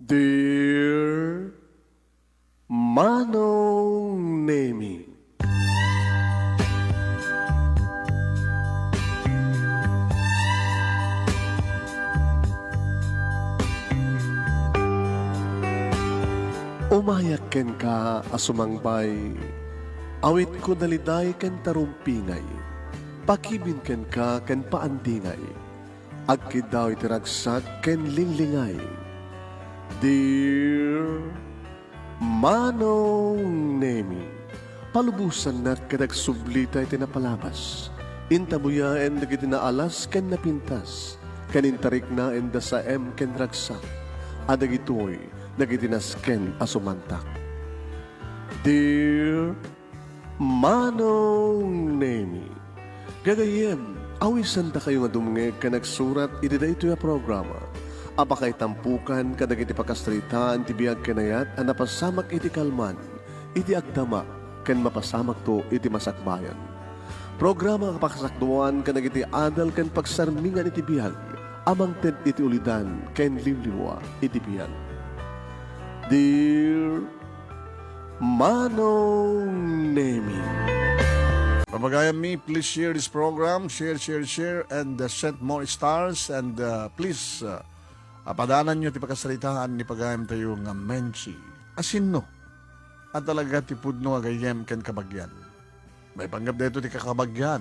Dear Manong Nemi, umayak ken ka asumangbay, awit ko daliday ken tarumpingay, pakibin ken ka ken paandingay, agkid daw itiragsak ken linglingay. Dear Manong Nemi, palubusan na kadag sublita iti napalabas. Intabuya en dagiti naalas ken napintas, kanintarik na en da sa ken ragsak, adagitoy dagiti nasken asumantak. Dear Manong Nemi, gagayem, awisan ta kayo nga dumngeg ka nagsurat iti da ito ya programa. Apakay tampukan kadag iti pakastritaan ti biyag kanayat ang napasamak iti kalman, iti agdama, ken mapasamak to iti masakbayan. Programa kapakasakduan kadag iti adal ken pagsarmingan iti biyag, amang ted iti ulidan ken limliwa iti biyag. Dear Manong Nemi, Papagayam me, please share this program, share, and send more stars, and please, padanan nyo ti pakasalitaan ni pagayam tayo nga menchi. Asin no, at talaga ti pudno agayem ken kabagyan. May panggap dito ti kakabagyan.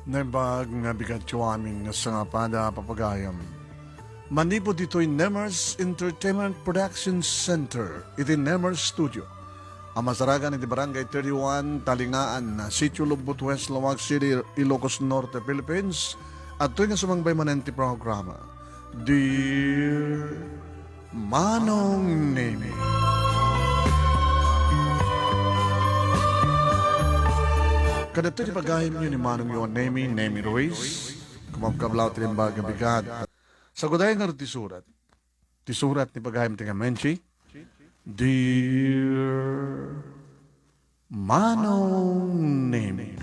Nembag nga bigat aming sa nga pada papagayam. Manipo dito'y Nemers Entertainment Production Center, iti Nemers Studio. Ang masaragan iti Barangay 31, Talingaan, Sitio Lubot West, Lawag City, Ilocos Norte, Philippines. At ito'y nga sumangbay manenti programa. Dear Manong Nemi. Kada ito'y pagahim nyo ni Manong yung Nemi Ruiz, kumamkablaw tinimbag ang bigat. Sa gudayan nga tisurat ni pagahim tinga menchi, Dear Manong Nemi.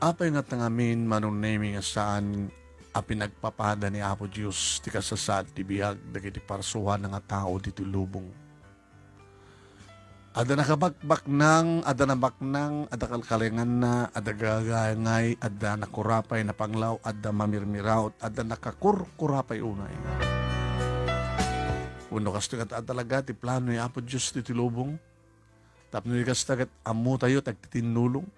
Apay nga tangamin Manong Nemi nga saan pinagpapada ni Apo Diyos ti kasasad ti bihag dagiti parsuhan nga tao dito lubong. Ada nakabakbak nang, ada nabaknang, ada kalkalingan na, ada gagangay, ada nakurapay na panglaw, ada mamirmiraut, ada nakakurkurapay unay. Uno kasto nga talaga ti plano ni Apo Diyos dito lubong. Tapno ni kastagat amu tayo tagtitinulong.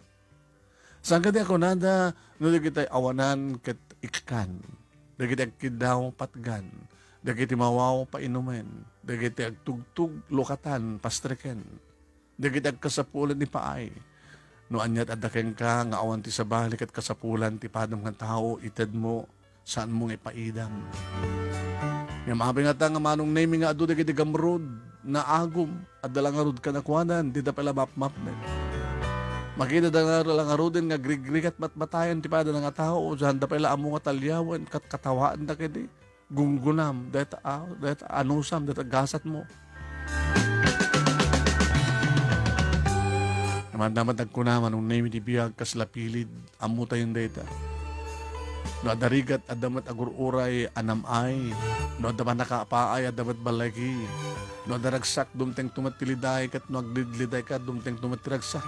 Saan ka di ako nada, no di kita awanan kat ikan, di kita kidaw patgan, di kita mawaw painumen, di kita agtugtug lokatan pastreken, di kita kasapulan ni paay. No anyat adakeng ka, nga awan ti sa balik at kasapulan ti padong ng tao, itad mo, saan mong ipaidam. Nga mahabing nga nga Manong Nemi nga adu di kita gamrod, na agum, at dalang arod ka nakwanan, di da pala map-map men. Makita da nga lang arudin nga grig-grig at matmatayan ti pada nga tao dyan da pala amo nga talyawan katawaan da kedi gunggunam deta anusam deta gasat mo. Naman nagkunaman nung Nemi di biyag kaslapilid amo tayong deta. No adarigat adamat agururay anamay, no adaman nakapaay adamat balagi, no adaragsak dumteng tumatiliday kat no aglidliday ka dumteng tumatiragsak.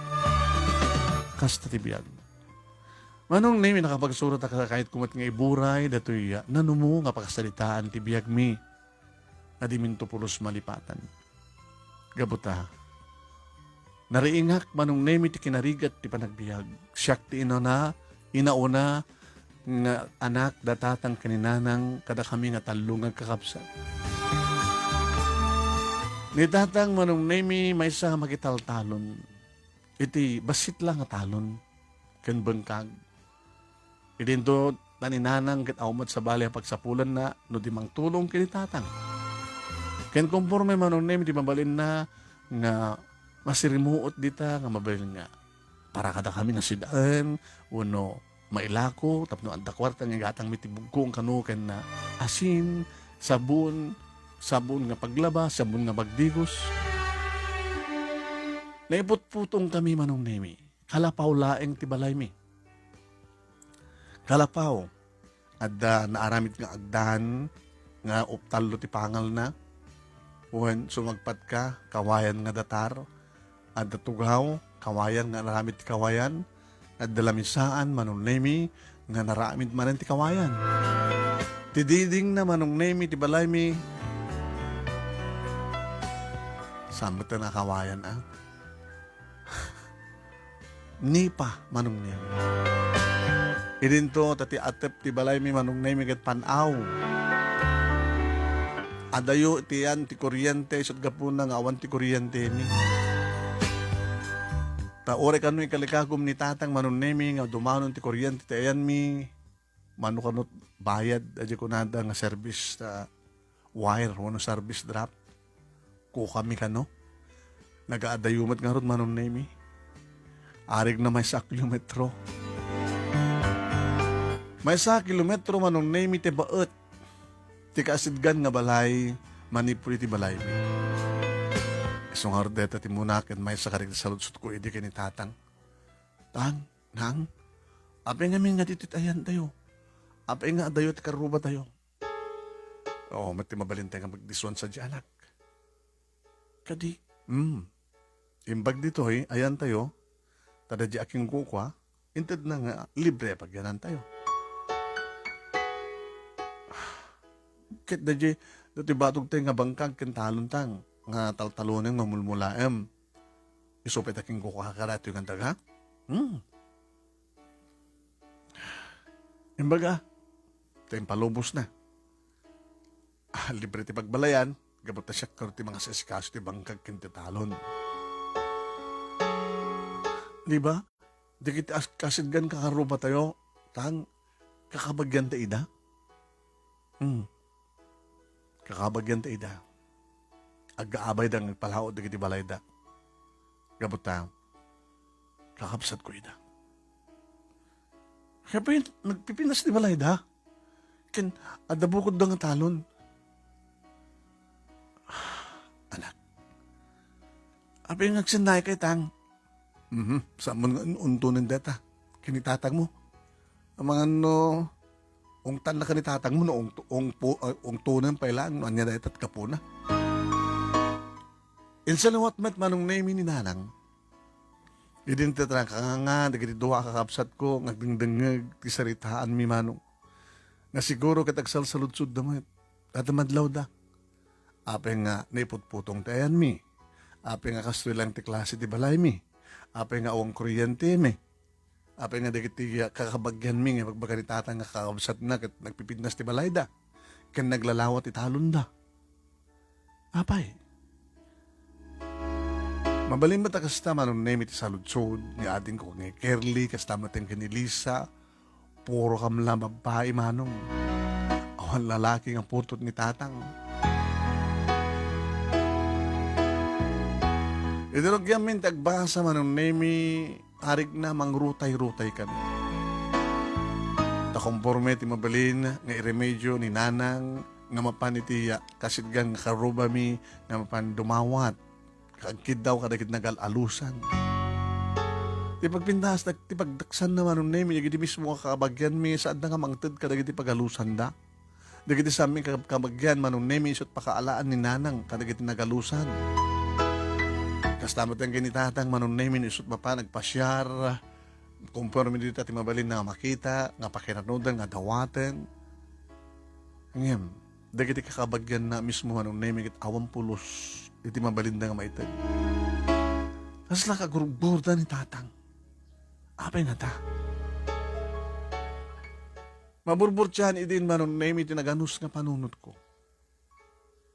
Kasta tibiyag. Manong Nemi nakapagsurat ka kahit kumat nga iburay, datoy nanumo nga pakasalitaan tibiyag mi, na di minto pulos malipatan. Gabuta. Nariingak Manong Nemi ti kinarigat ti panagbiag. Siyak ti inauna nga anak datatang kaninanang kada kami nga talungan kakapsat. Ni tatang Manong Nemi may sa magitaltalon. Iti basit lang nga talon, ken bengkag. Iti ito taninanang ket awmat sa bali pagsapulan na, no di mang tulong kinitatang. Ken konforme Manong Nemi di mabalin na, nga masirimuot dita nga mabalin nga. para kada kami nasidaan, uno mailako, tapno ang dakwarta nga gatang mitibugkong kanu ken na asin, sabon nga paglaba, sabon nga bagdigos. Naiput-putong kami manong nemi. Kalapaw laeng tibalay mi. Kalapaw. Adda naaramid nga agdahan nga uptalo ti pangal na. When sumagpat ka, kawayan nga datar. Adda tugaw, kawayan nga naramid ti kawayan. Adda lamisaan manong nemi nga naramid manen ti kawayan. Tididing na manong nemi ti balay mi. Samot na kawayan Nipa manong nemi. Idinto tati atep ti balay mi manong nemi ket panaw. Adayo tiyan ti kuryente isot gapuna nga awan ti kuryente ni. Ta ore kanu ikalikagom ni tatang manong nemi nga dumanon ti kuryente ti ayan mi. Mano kanot bayad aja kunada nga service ta wire wano service drop. Ko kami kano. Nagaadayumat nga ron manong nemi. Arig na may 1 kilometro. May 1 kilometro manong nemi ti baet. Ti kaasidgan nga balay, manipuri ti balay mi. Isong hardeta ti munaken may sakarig sa lutsut ko idi kini tatang. Tang, nang, apay nga min nga tititayan tayo. Apay nga adayo ti karuba tayo. Oo, mati mabalintay nga magdiswan sa dianak. Kadi, imbag dito ayan tayo. Tada di aking kukwa, inted na nga libre pagyanan tayo. Kit da di, dati batog tayo nga bangkag kintalon tang, nga taltalonin nga mulmulaem. Isupit aking kukwa karato yung daga. Imbaga, tayong palubos na. Libre ti pagbalayan, gabot na siya karo ti mga sasikaso ti bangkag kintalon. Di ba? Di kita kasidgan kakaruba tayo, tang, kakabagyan ta ida. Kakabagyan ta ida. Agaabay da ng palao di kiti balay da. Gabot ta, kakapsat ko ida. Kaya pa yun, nagpipinas di balay da. Ken, adabukod da nga talon. Anak, apay nagsinay kay tang, sa mga untunan data, kinitatag mo. Ang mga ungtan na kanitatag mo, ong tunan pa ilang, anya dahit at kapuna. Insalawat met manong name ni nanang, idin tatrang nga, nagitiduwa kakapsat ko, nagdingdingag, tisaritaan mi manong, na siguro katagsal sa lutsud damat, at madlaw da. Apay nga naiputputong tayan mi, apay nga kastulang ti klase ti balay mi, apay nga awang kuryente mi. Apay nga dagiti kakabagyan mi nga pagbaga ni tatang nga kakabsat na kat nagpipidnas ti balay da. Ken naglalawat ti talon da. Apay. Mabalin ba ta kasta manong name iti saludsod ni ating ko nga Kerly kasta mateng kani Lisa. Puro kamla babae manong. Awan lalaki nga putot ni tatang. Idurog yamin tagbasa manong nemi harig na mangrutay-rutay kami. Takomporme ti mabalin nga iremedyo ni nanang nga mapan iti kasidgan nga karuba mi nga mapan dumawat. Kagkid daw kadagit nagalalusan. Ti pagpindas, ti pagdaksan na manong nemi dagiti mismo kakabagyan mi saan na nga mangted kadagit ti pagalusan da. Dagiti sa amin kakabagyan manong nemi isot pakaalaan ni nanang kadagit nagalusan. Kastamat ang ginitatang manunaymin isot pa nagpasyar, kumporme dito at mabalin na makita, nga pakinanudan, nga dawaten. Ngayon, dagiti kakabagyan na mismo manunaymin kit awang pulos, iti mabalin na nga maitag. Kasla kagurugburda ni tatang. Apay na ta. Maburburtiyan idin manunaymin iti naganus nga panunod ko.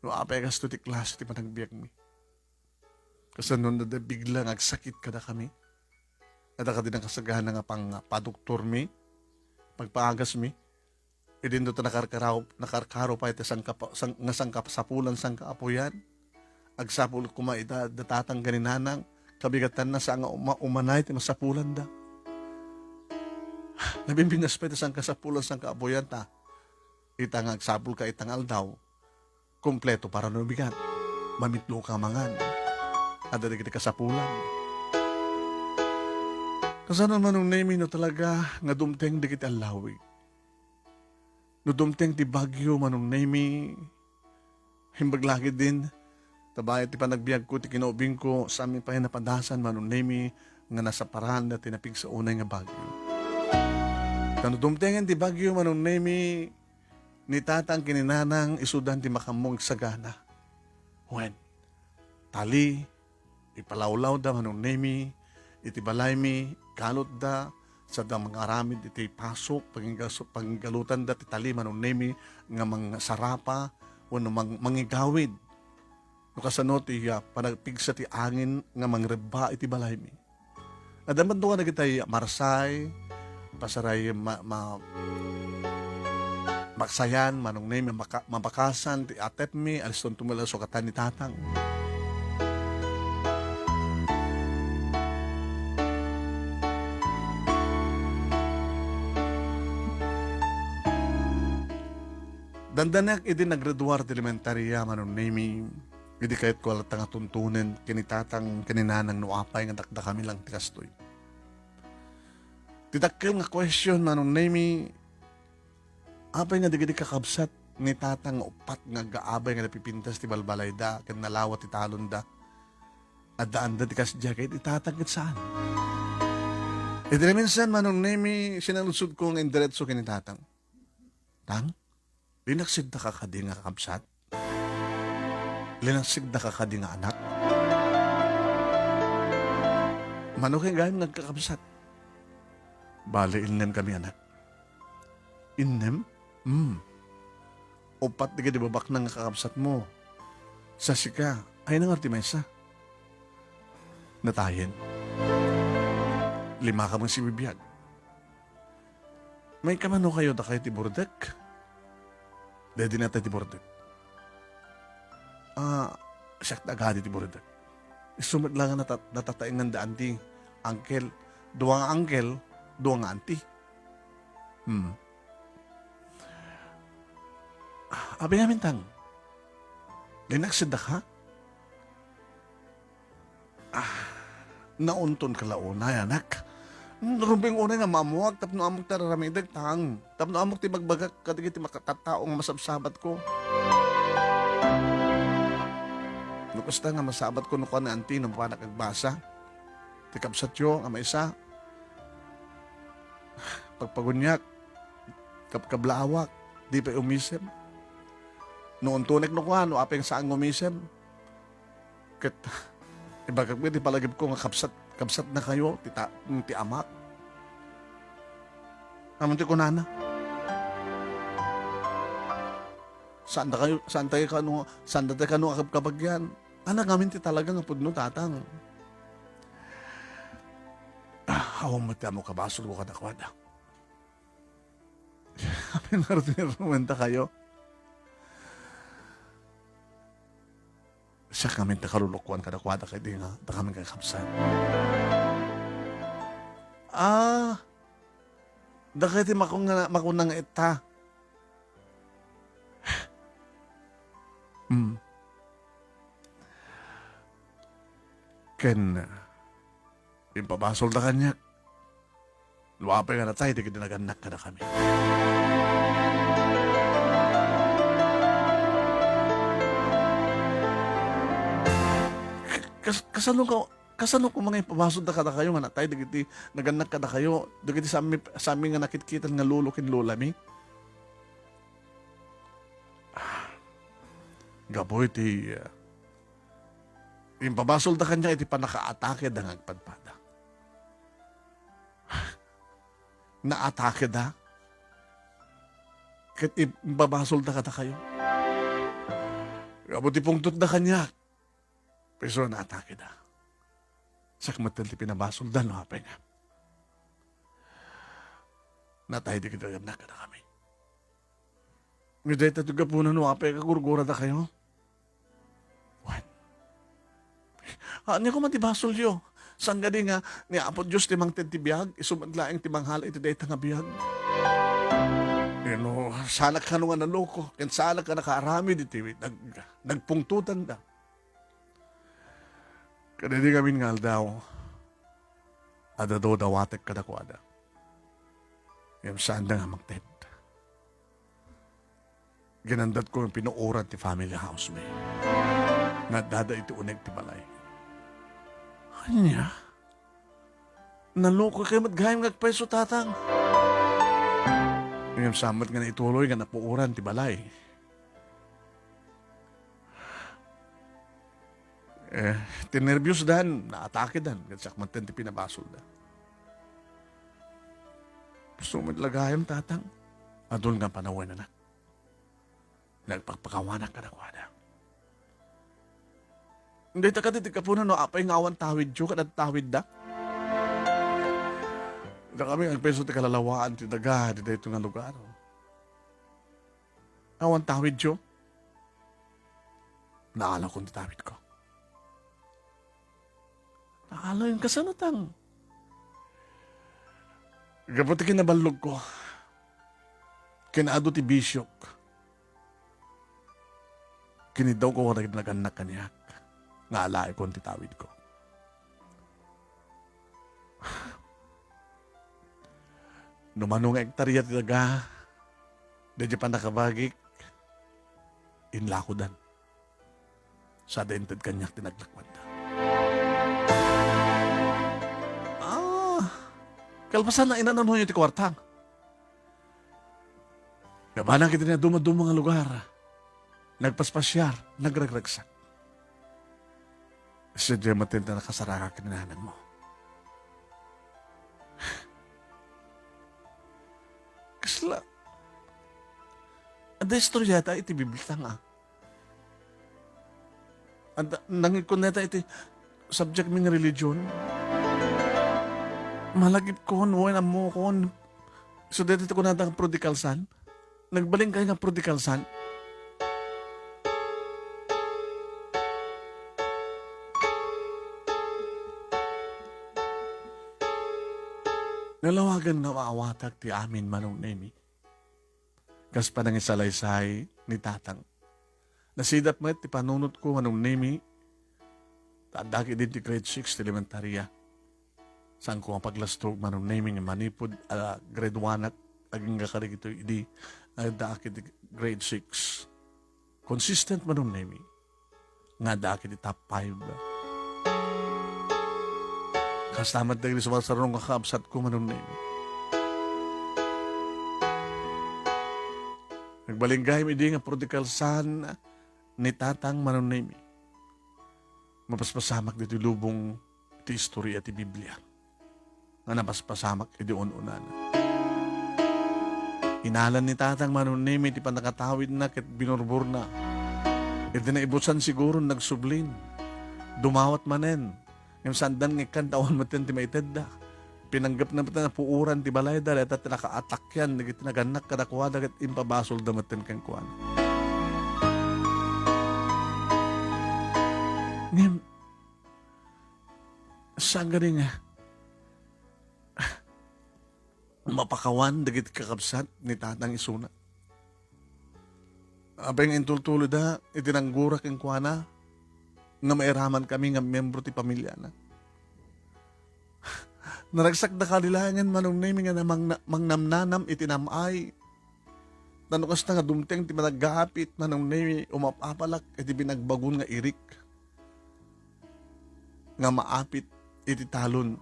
No apay kasto ti klase ti panagbiyak mi. Kasi noon na biglang agsakit kada kami. Ada ka din ang kasagahan nga pang paduktor mi. Pagpaagas mi. Idin doon nakarkaraw pa ito sangkap sapulan sangka apoyan. Agsapul kumaita datatang ganinanang. kabigatan na sa nga umanay ti masapulan da. Nabimbinas pa iti sang kasapulan sang kaabuyan ta. Itang agsapul ka itang aldaw, kompleto para no bigat. Mamitlo ka mangan. At dati kita kasapulan. Kasano man nung name no talaga nga dumteng di kita alawig. No dumteng ti bagyo manong name himbaglagi din. Tabay ti panagbiag ko ti kinaubing ko sa amin pa napadasan manong name nga nasa paran na tinapig sa unay nga bagyo. Kano dumtengan ti bagyo manong name ni tatang kininanang isudan ti makamong sagana. When tali ipalawlaw da manong name iti balay mi kalot da sa da mga aramid iti pasok panggalutan da ti tali manong name nga mga sarapa wano mangigawid no kasano ti panagpigsa ti angin nga mangreba iti balay mi. Adaman doon na kita marsay pasaray maksayan manong name mabakasan ti atep mi aliston tumula sukatan ni tatang. Dandanak iti naggraduar ti elementarya manong name iti kahit ko alat nga tuntunin kinitatang kininanang nuapay nga dakda kami lang ti kastoy. Titakkel nga question manong name apay nga digidi kakabsat ni tatang upat nga gaabay nga napipintas ti balbalay da ken nalawat ti talon da at daan da ti kasdya kay itatang ket saan. Iti minsan manong name sinalusod ko nga indiretso kinitatang. Tang? Linaksid da ka kadi nga kakabsat? Linaksid da ka kadi nga anak? Mano kay gayam nagkakabsat? Bale, innem kami anak. Innem? Upat di ka di babak na nga kakabsat mo. Sa sika, ay nang artimesa. Natayin. 5 ka mong si bibiyag. May kamano kayo da kayo ti burdek? Dede na tayo ti burdek. Siyak na agadi ti burdek. Isumad lang nga natataingan da anti. Angkel. Duwang angkel, duwang anti. Abi namin tang. Linaksid ka? Naunton ka launay, anak. Rumbing unay nga mamuwag, tapno amok tararamidag tang. Tapno amok ti magbagak, kadigit ti makatataong masabsabat ko. Lukas nga masabat ko nukuan na anti, nung panak agbasa. Ti kabsat yo, nga maisa. Pagpagunyak, kapkablawak, di pa umisip. Noon tunek nukuan, no apeng saan ngumisip. Kat, ibagag mo, di palagib ko nga kabsat na kayo, ti amak. Naman ti kunana. Saan tayo ka no akabkabagyan? Anak namin ti talaga nga pudno tatang. Awang mati mo kabasol ko kadakwada. Amin narutin kayo. Siya kami takalulukuan kadakwada kay di nga da kami kakapsan. Da kay ti makunang ita. Ken impabasol da kanya. Luwapay nga na tayo, di kinaganak ka na kami. Kasano ko mga ipabasol da kada kayo nga na tayo, di naganak ka na kayo, di sa amin nga nakitkitan nga lulukin lulami. Gaboy ti impabasol da kanya iti panakaatake da ngagpadpada. Naatake da? Kat impabasol da kada kayo. Gaboy ti pungtot da kanya. Pero naatake da. Sakmatan ti pinabasol da no hapay nga. Natay di kita na kada kami. Ngayon tayo gapunan no hapay kagurgura da kayo. What? Ano ko matibasol yo? Sanggadi nga, ni Apo Diyos timang titibiyag, isumadlaing timanghala iti day nga biyag. Sana ka nung naloko, ken sana ka nakaarami diti, nagpungtutan da. Kada di kami ngal daw, ada do dawatek kada ko ada. Yung saan na nga magted. Ginandat ko yung pinuuran ti family house me. Nga dada iti uneg ti balay. Anya? Naloko kayo matgayang ngagpeso tatang. Yung samat nga na ituloy nga napuuran ti balay. Tinervyos dan, naatake dan, katsak manten ti pinabasol da. Gusto mo lagayam tatang. Adun nga panawan na. Nagpagpakawanak ka na kwada. Hindi ta katitig ka po na no, apay ngawan tawid jo, kanad tawid da. Da kami ang peso ti kalalawaan ti daga, di dito nga lugar. Awan tawid jo. Naala kong ti tawid ko. Naala yung kasanatang. Gaputi kinabalog ko. Kinaado ti bisyok. Kinidaw ko naganak kaniyak. Nga alay ko ang titawid ko. Numanong ektarya talaga. Dadya pa nakabagik. Inlakodan. Sa dented kanyak tinaglakwad da. Kalpasan na inanon nyo ti kwartang. Gabanan kita na dumadumang lugar. Nagpaspasyar, nagragragsak. Sadya matinda nakasaraka kinananan mo. Kasla, ada istoryata iti bibiltang nangikon neta iti subject ming religion. Malagip kon, huwag na mo kon. So dito ko natang prodigal son. Nagbaling kayo ng prodigal son. Nalawagan nga maawatag ti amin manong nemi. Kas pa nang isalaysay ni tatang. Nasidap mo ti panunot ko manong nemi. Tadaki din ti grade 6 ti elementarya. Saan ko ang paglastog manong nemi nga manipod grade 1 at aging kakarig ito idi. Daki ti grade 6. Consistent manong nemi. Nga daki ti top 5. Kastamat dahil sa sarong kakaabsat ko manong nemi. Nagbalinggay mi di nga prodigal son ni tatang manong nemi. Mapaspasamak dito lubong ti istorya ti Biblia. Nga napaspasamak iti ununan. Inalan ni tatang manong nemi ti panakatawid na ket binurbur na. Iti na ibusan siguro nagsublin. Dumawat manen. Yung sandan ng ikantawan mo ti maited da. Pinanggap na na puuran ti balay da. At naka-atak yan. Naganak ka na kuha. At impabasol da matin kang kuha. Ngayon, saan galing mapakawan dagit kakabsat ni tatang isuna. Abay nga intultulo da. Itinanggurak ang kuha na. Nga mairaman kami nga membro ti pamilya na. Naragsak na kalilangan manong nemi nga mangnamnanam itinamay. Nanukas na nga dumteng ti managapit manong nemi umapapalak iti binagbagun nga irik. Nga maapit iti talon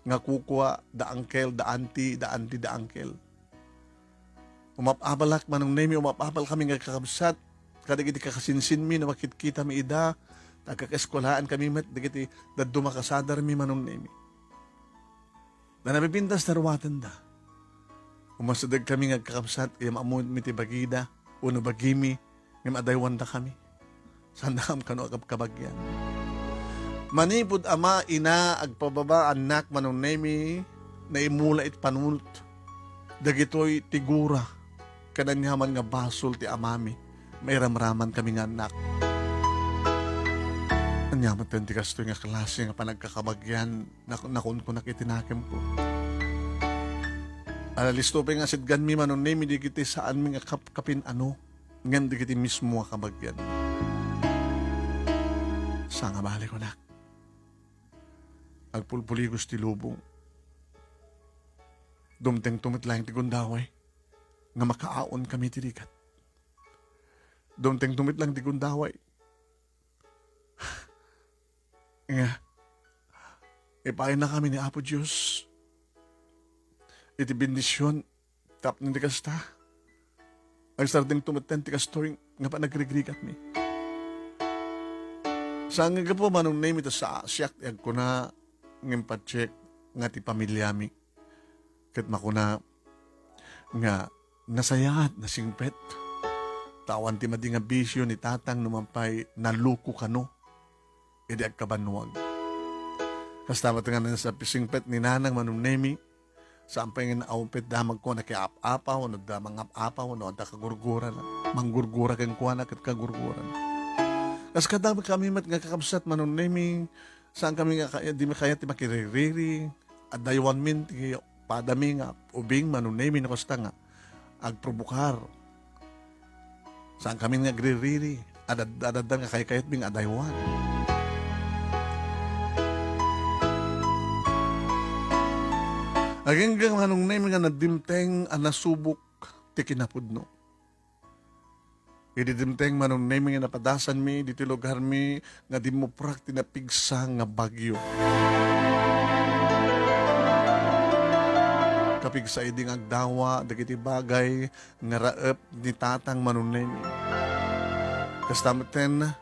nga kukwa da angkel, da auntie, da angkel. Umapapalak manong nemi umapapal kami nga kakabsat. Kadig iti kakasinsin mi na makitkita mi ida. Nagkakaeskolahan kami met, digiti dadumakasadar mi manong nemi. Na nabibintas na ruwatan da. Umasadag kami ngagkakapsat, kaya maamon mi ti bagida, uno bagimi, nga madaywan da kami. Sandam kano kabagyan. Manipod ama, ina, agpababa, anak manong nemi, na imula it panunot. Dagitoy tigura, kananyaman nga basol ti amami, may ramraman kami nga anak. Anyamat ten ti kasto nga klase nga panagkakabagyan na kun ko nakitinakem ko. Listo pa nga sidgan mi manon mi di kiti saan mi nga kapin ano ngan di kiti mismo nga kabagyan. Sa nga balik ko nak. Agpulpuligos ti lubong. Dumteng tumit lang ti gundaway nga makaaon kami ti dikat. Dumteng tumit lang ti gundaway. Nga, ipain na kami ni Apo Diyos. Iti bendisyon, tap ng tikasta. Ang sarding tumatan tikastoring nga pa nagrigrigat mi. Saan nga po manong name ito sa siyak yag ko na ng pacheck nga ti pamilya mi. Kat makuna nga nasayaat na singpet. Tawan ti madi nga bisyo ni tatang numampay naluko kano. Idi agkabanuag. Kastamat nga na sa pisingpet ni nanang manunemi, sampay nga naumpit damag ko na kiap-apaw, no damang ap-apaw, no da kagurguran, manggurgura kang kuwan at kagurguran. Kas kadami kami mat nga kakabsat manunemi, saan kami nga kaya, di kaya ti makiririri, at daywan min, ti padami nga, ubing manunemi na kosta nga, agprobukar. Saan kami nga gririri, adadadan nga kaya-kayat bing adaywan. Agenggang manong name nga nadimteng nasubok ti kinapudno. Ididimteng manong name nga napadasan mi, diti lugar mi, nga di mo prak tinapigsa nga bagyo. Kapigsa iding agdawa, dagiti bagay, nga raep ni tatang manong name. Kastamiten,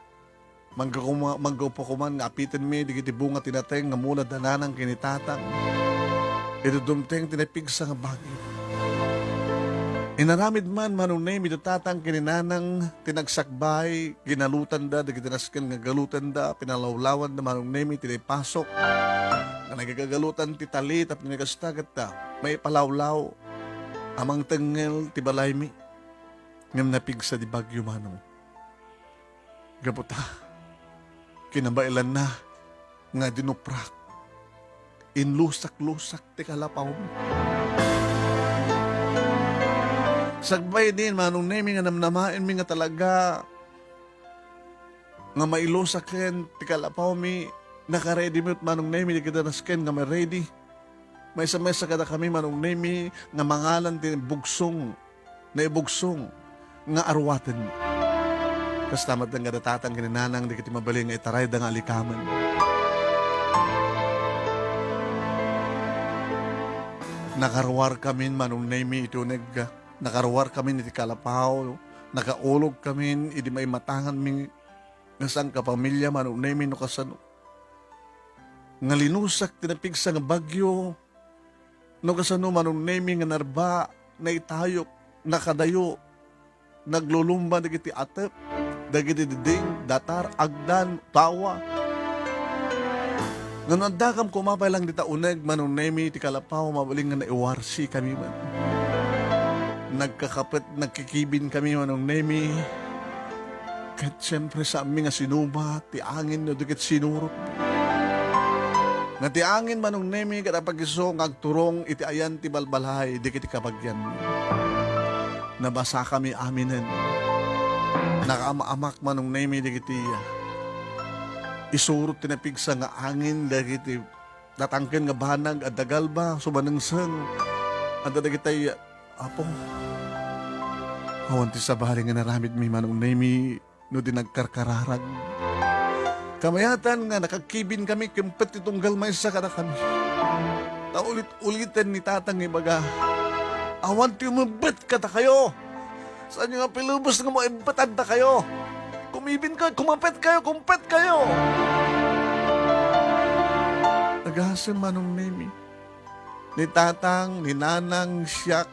manggaupo-kuman nga apitin mi, dagiti bunga tinateng nga mula dananang kinitatang. Ito dumteng tinapigsa nga bagyo. Inaramid man manunay midutatang kininanang tinagsakbay, ginalutan da, dagitinaskan nga galutan da, pinalawlawan na manunay mi tinipasok, nga nagagagalutan ti tali, tap nagastagat da, may palawlaw, amang tengel ti balay mi, ngam napigsa di bagyo manong. Gaputa, kinabailan na, nga dinuprak, inlusak-lusak ti kalapaw mo. Sagbay din, manong nemi nga namnamain mi nga talaga nga mailusak ken ti kalapaw mi naka-ready mi at manong nemi di kita nasken nga may ready. May isa-mesa kada kami manong nemi nga mangalan ti bugsong na ibugsong nga arwaten mi. Kastamat ng gadatatang kininanang di kiti mabali nga itaray da nga alikaman. Nakarwar kami manong nemi ito nakarwar kami iti kalapaw, nakaulog kami iti may matangan mi nasang kapamilya manong nemi no kasano. Nga linusak tinapigsa nga bagyo no kasano manong nemi nga narba na itayok, nakadayo, naglulumba dagiti atep, dagiti diding, datar, agdan, tawa. Nga nandakam kumapay lang dita uneg manong nemi ti kalapaw mabaling nga naiwarsi kami man. Nagkakapit, nagkikibin kami manong nemi. Kahit siyempre sa amin nga sinuba, ti angin no dikit sinurot. Nga ti angin manong nemi kada pagiso ngagturong iti ayan ti balbalhay dikit kabagyan. Nabasa kami aminen. Nakaama-amak manong nemi dikiti isurot tinapigsa nga angin dagiti datangken nga banag at dagal ba sumanungseng at dagitay apo awan ti sabali nga naramid mi manong nemi no di nagkarkararag kamayatan nga nakakibin kami kempet itong galmay sa kada kami naulit-ulitin ni tatang ibaga awan ti umabit kata kayo saan yung nga pilubos nga mo imbatan ta kayo kumibin kayo, kumapit kayo, kumpet kayo. Nagasan manong nemi. Ni tatang, ni nanang, siyak.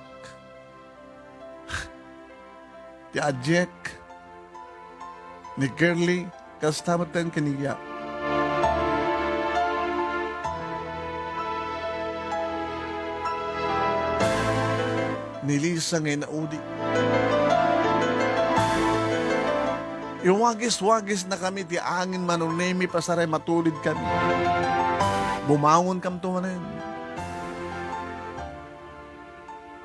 Ti Ajek. Ni Curly. Kastamatan kaniya. Ni Lisa ngay naudi. Iwagis-wagis na kami ti angin manong nemi pasaray matulid kami. Bumangon kam to manen.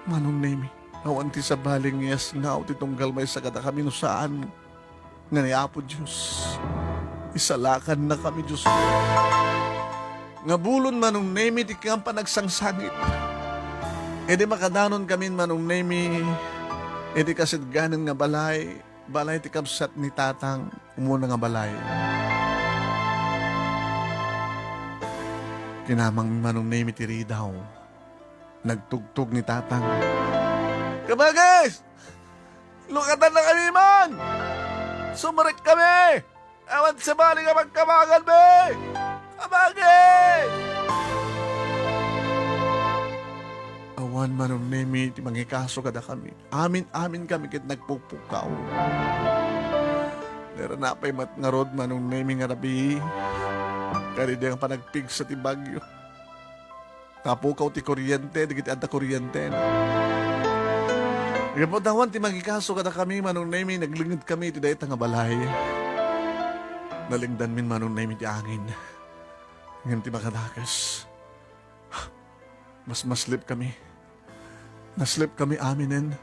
Manong nemi. Awan ti sa baling yes nga ti tunggal may sagada kami no saan. Nga ni Apo Diyos. Isalakan na kami Diyos. Nga bulon manong nemi ti kang panagsangsangit. E di makadanon kami manong nemi. E di kasidganan nga balay. Balay ti kapsat ni tatang. Umuna nga balay. Kinamang manong nemi ti ridaw. Nagtugtog ni tatang. Kabagis! Lukatan na kami man! Sumarik kami! Awan sa bali nga magkamagal, be! Kabagis! Awan manong nemi, ti mangikaso kada kami. Amin kami kit nagpupukaw. Nera na pa'y matngarod manong nemi nga rabi. Kari di ang panagpig sa ti bagyo. Tapukaw ti kuryente, di kiti anta kuryente. Ikapotawan ti magikaso kada kami manong nemi, naglingid kami ti dayta nga balay. Nalingdan min manong nemi ti angin. Ngayon ti makadakas. Mas maslip kami. Naslip kami aminin.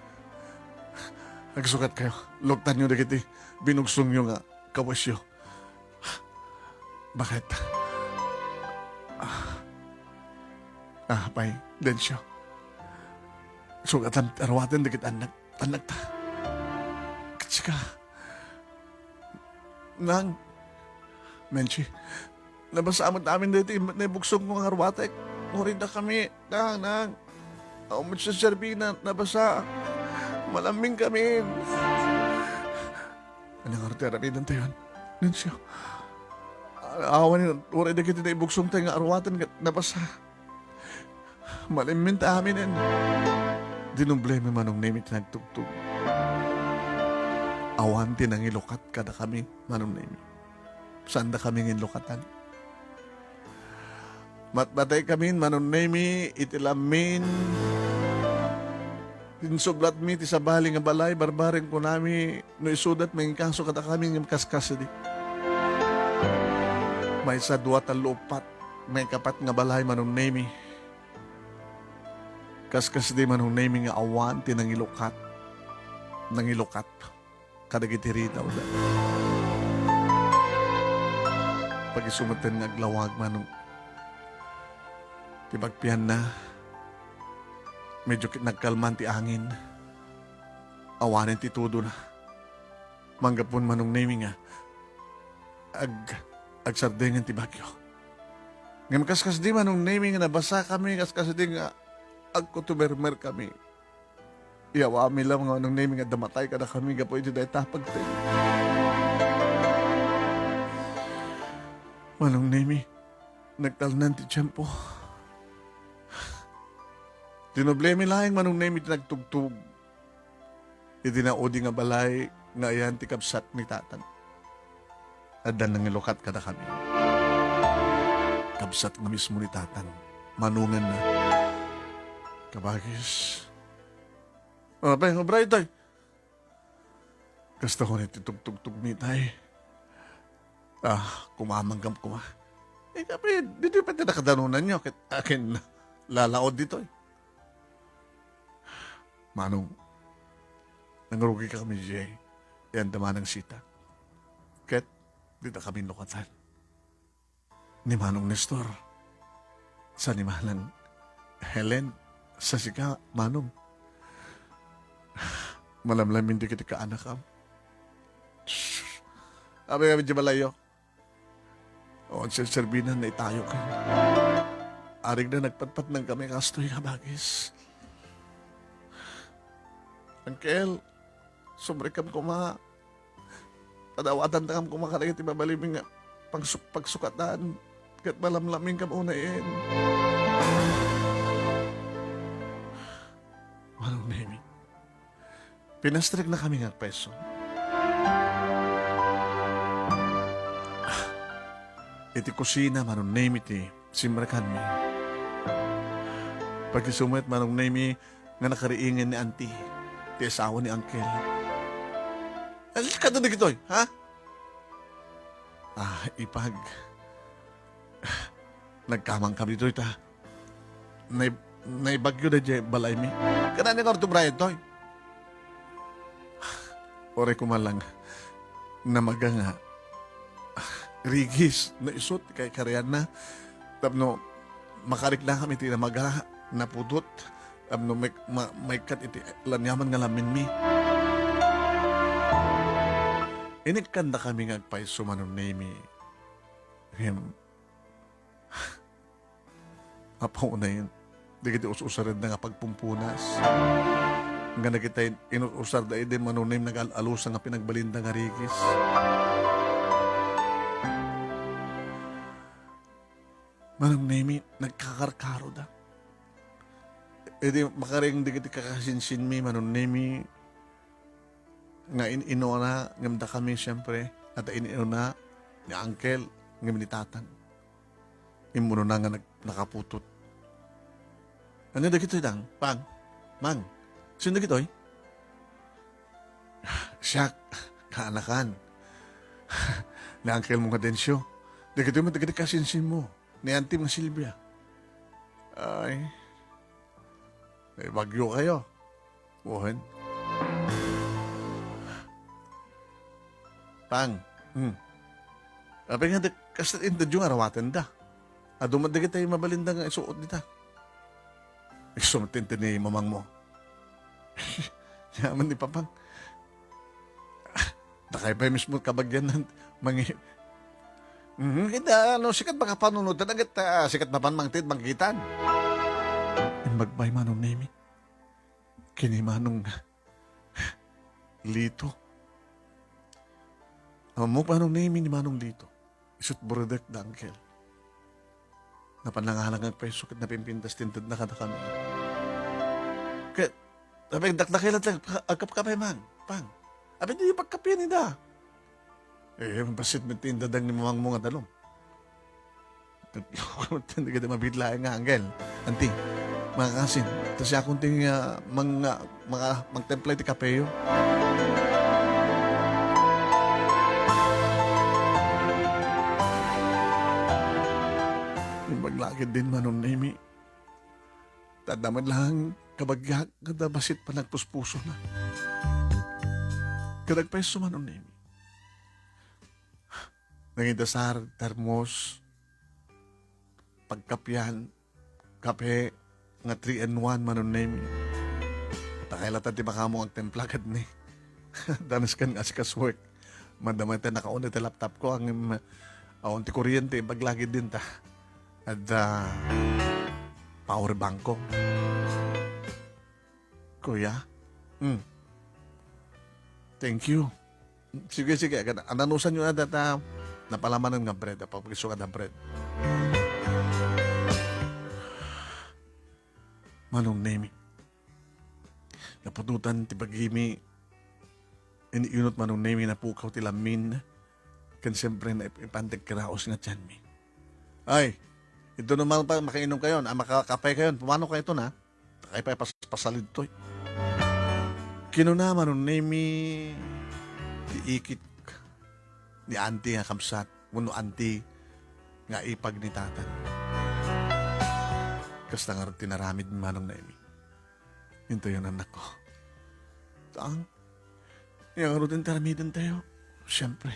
Nagsukat kayo. Lugtan nyo na kiti. Binugsong nyo nga kawasyo. Bakit? Pay, Densyo. Sugatan, arawatin dikit anak ta. Katsika. Nang, Menchi, nabasamot namin dito, nabugsong mga arwatek. Murid na kami, nang. Umot sa serbina, nabasa. Malaming kami. Anong artera rin tayo? Densyo. Awan, murid na kita na ibugsong tayo nga arwatan, nabasa. Malaming ta amin yan. Dinumbleme manong nemi tinagtugtog. Awan tinangilukat kada kami manong nemi. Saan da kami ngilukatan? Matbatay kami manong nemi itilamin. Insublat mi ti sabali nga balay barbaring ko nami no isudat may kaso kada kami ng kaskasadi. May sa duwa talupat may kapat nga balay manong nemi. Kaskas di man nami nga awan ti nangilukat. Nangilukat. Kadagitiri daw da. Pag isumatan nga aglawag manong tibagpihan na medyo nagkalman ti angin. Awanin ti tudo na. Manggapon manong nami nga agsardengan ti bagyo. Ngayon kaskas di manong nami nga nabasa kami kaskas di nga agkutumermer kami. Iawami lang nga nung naming nga damatay ka na kami nga po ito dahil tapag tayo. Manong nami, nagtalnan ti tiyempo. Dinoblemi lahing manong nami nagtugtug. Itinaudi nga balay nga ayan ti kapsat ni tatan. Adan nang ilukat ka na kami. Kapsat nga mismo ni tatan. Manungan na. Kabagis. Pay, obray tay. Kasta ko na titugtugtug mi tay. Kumamanggam kuma. Kapit, dito pa tinakadanunan nyo. Akin lalaod dito eh. Manong, nangarugi ka kami Jay. Yan dama ng sita. Ket, dito kami lukatan. Ni Manong Nestor. Sa ni Manang Helen. Sa sika, Manong. Malamlamin di kita kaanak kam. Abi kami di malayo. O, ang serbinan na itayo kayo. Arig na nagpatpat ng kami kastoy nga bagis. Angkel, sumrikam ko ma. Padawatan na kam kumakaragit ibabaliming nga pagsukatan. Kat malamlamin kam unayin. Manong nemi. Pinastrik na kami nga peso. Iti kusina, manong nemi ti simrakan mi. Pagkisumit, manong nemi nga nakariingin ni auntie. Ti asawa ni Uncle. Alis ka doon dito, ha? ipag nagkamang kami dito ita. Naibagyo na dyan balay mi. Kanani ka ito Brian toy. Ore ko man lang na maganga rigis na isot kay karyan na tapno makarik lang kami iti na maga napudot tapno may kat iti lanyaman nga lamin mi. Inikanda kami ngagpaiso manon name him. Apaw na yun. Di kita usarin na nga pagpumpunas. Nga na kita inusar da ide manunim nag-alusa nga pinagbalinda nga rigis. Manong name nagkakarkaro da. Edi makaring di kita kakasinsin mi manong name nga ino na ngamda kami siyempre at ino na ni uncle ngam ni tatang. Imuno na nga nakaputot. Ano da kito dang? Pang, mang, sino da kitoy? Siya, kaanakan. Na uncle mo nga densyo. Da kito mo, da kito kasinsin mo. Ni auntie mo Silvia. Ay, bagyo kayo. Buhan. Pang, Abi nga, kasat in the jung arawatan da. Adumad na kita yung mabalinda nga isuot nita. Isumatintin ni mamang mo. Yaman ni Papang. Nakay pa mismo kabagyan ng mangi. Kita, sikat baka panunod na agad, sikat na panmangtid, mangkitan. Magbay manong nemi. Kini manong lito. Mo manong nemi ni manong lito. Isut burudak da angkel. Napanangalang ang peso kat napimpintas tintad na kada kami. Kaya, sabi, dakdakilat lang, agkap-kapay man, pang. Sabi, di pagkapyan nida. Basit na tindadang ni mamang mga dalong. Hindi ka na mabidlaing nga, Angel. Anti, mga kasin, tapos siya akong ting magtemplay ti kapeyo. Maglakid din manon nemi. Tadamad lang kabagyak kada basit pa nagpuspuso na. Kadagpeso manon nemi. Nangidasar, termos, pagkapyan, kape, nga 3-in-1 manon nemi. Takailatan ti baka mo ang templakad ni. Danas kan nga sikas work. Madamay tayo nakauna ti laptop ko. Ang ti kuryente, baglagid din ta. At power bank ko. Kuya? Thank you. Sige. Ananusan nyo na data napalamanan nga bread. Papagiso ka na bread. Manong nemi. Napututan ti pagimi. Iniunot manong nemi na pukaw ti lamin. Kan siyempre na ipantag karaos nga tiyan mi. Ay! Ito naman pa, makainom kayo, makakapay kayo, pumano kayo ito na? Takay pa pasalid ito. Kinuna manon nemi diikit ni auntie nga kamsat, muno auntie nga ipag ni tatan. Kasta nga tinaramid manong nemi. Ito yung anak ko. Taang, yung rutin taramidin tayo. Siyempre,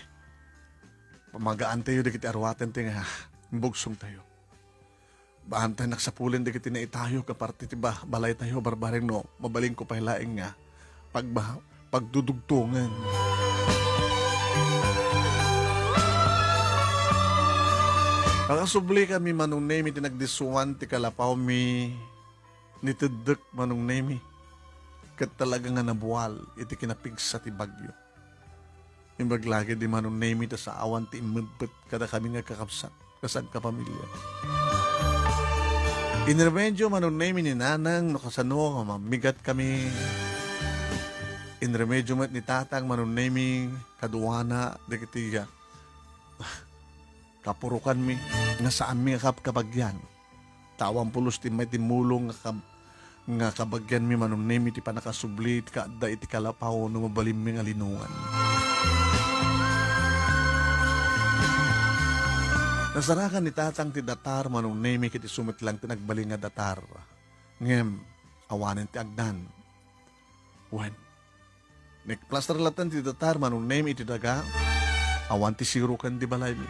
pamagaan tayo, di kita arwatan tayo nga, bugsong tayo. Bahan tayo naksapulin di kita na itayo kaparte ti balay tayo barbaring no mabaling ko pahilaing nga pagdudugtungan. Nakasubli kami manong nemi ti nagdisuan ti kalapaw mi nitedek manong nemi kat talaga nga nabuwal iti kinapigsa ti bagyo. Imbaglagi di manong nemi ta sa awan ti imedpet kada kami nga kakapsat kasag kapamilya. Inremedyo manon nemi ni nanang no kasano mamigat kami. Inremedyo mat ni tatang manon nemi kaduwana dekitiga. Kapurukan mi nga saan mi kapagyan. Tawang pulos ti may timulong nga kabagyan mi manon nemi ti panakasubli ti kaadda iti kalapaw no mabalim mi nga linungan. Nasarakan ni tatang ti datar manong nemi kiti sumit lang ti nagbaling nga datar. Ngem, awanin ti agdan. Wen, nagplaster latan ti datar manong nemi iti daga, awan ti sirukan di balay mi.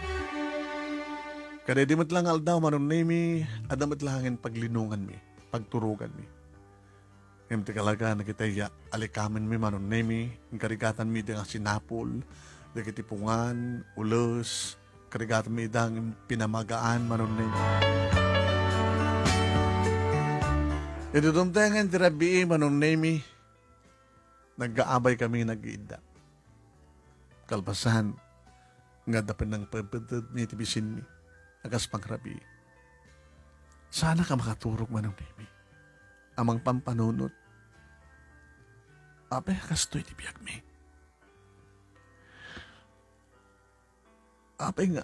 Kada di lang aldaw manong nemi, adamat langin paglinungan mi, pagturugan mi. Ngem ti kalaga nakitaya alikamen mi manong nemi, ang karigatan mi di nga sinapol, di kitipungan, ulos, karigatan mi idang pinamagaan manong nemi. Ito dumtengan ti rabii manong nemi, nag-aabay kami nag-iida. Kalpasan, nga dapat ng pagpatid ni tibisin mi, agas pangrabi. Sana ka makaturog manong nemi, amang pampanunot. Ape, kastoy ti biyag mi. Ape nga,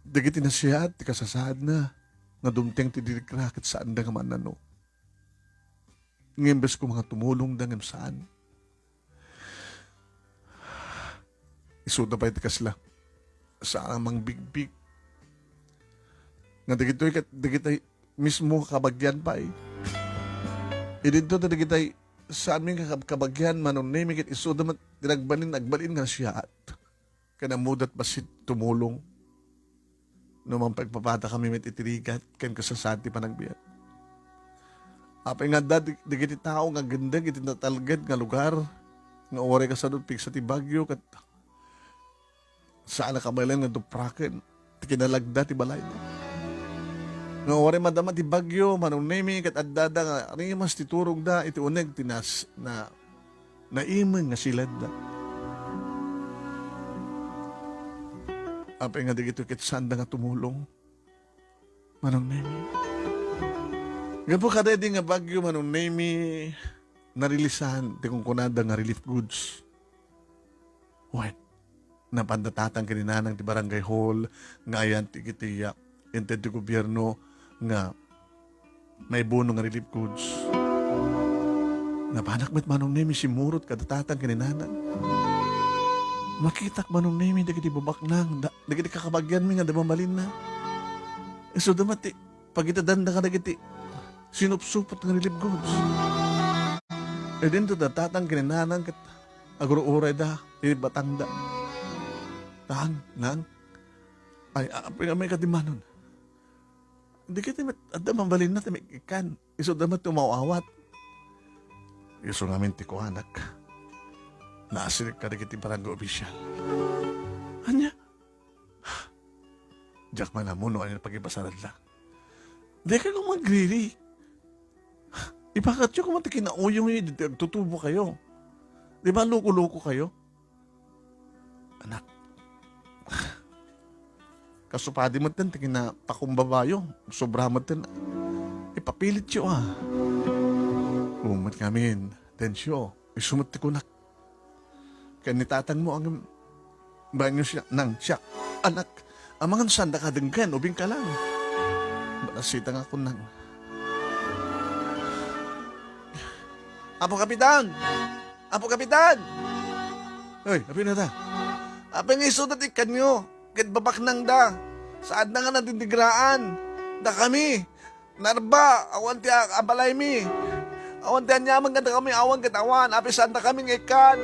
dagiti na siya at ti kasasad na, nga dumteng ti dirikrakit saan da nga man ano. Ngembes ko mga tumulong da ngem saan. Isuda pa iti kasla sa amang bigbig. Nga dagitoy mismo kabagyan pa eh. Idinto na dagitoy sa aming kabagyan manon nemi kit isuda mat agbalin nga siya at kanamudat basit tumulong. Naman pagpapata kami met itirigat, ken kasasati pa nagbiyan. Apay nga digiti tao nga ganda, iti natalgad nga lugar, nga ore ka sa dupig sa tibagyo, kat saan nakabalan nga dupraken, ti kinalagda ti balay. Nga ore madama ti bagyo, manong nemi, kat addada nga, rimas ti turog da, iti uneg tinas na naimeng nga silad da. Apay nga digito kit sanda nga tumulong. Manong nemi. Gapo kada di nga bagyo manong nemi narilisan ti kung kunada nga relief goods. Wen, napandatatang kininanang ti barangay hall nga ayan ti kitiya inted ti gobyerno nga may bono nga relief goods. Napanak met manong nemi simurot kadatatang kininanang. Makitak manong nemi dagiti babaknang, dagiti kakabagyan mi nga damamalin na. So damati, pagitadanda ka dagiti, sinupsupot ng relief goods. E din to datatang kininanang kat aguro-uray da, batang da. Nang, ay, apay nga may kadimanon. Hindi kita damamalin na, tamik ikan. Iso damat tumawawat. Iso ngamin ti ko anak. Naasirik ka na kitang barangay opisyal. Anya? Diyak man na mo, no, ano pag-ibasarad lang. Di ka kung magriri. Ipakat yun kung matikinauyong yun, tutubo kayo. Di ba loko-loko kayo? Anak. Kasupadi mo din, tikina pakumbabayo. Sobra mo din. Ipapilit yun Umat kami, tensyo. Isumot ti kunak. Kanitatang mo ang banyo siya, nang siya, anak, amangan sanda ka denggan, ubing ka lang. Balasita nga ko nang. Apo Kapitan! Apo Kapitan! Hoy, api na ta. Api nga isudat ikan nyo, kit babak nang da. Saan na nga natindigraan? Da kami, narba, awan ti abalay mi. Awan ti anyaman nga da kami, awan katawan, api saan da kami ikan.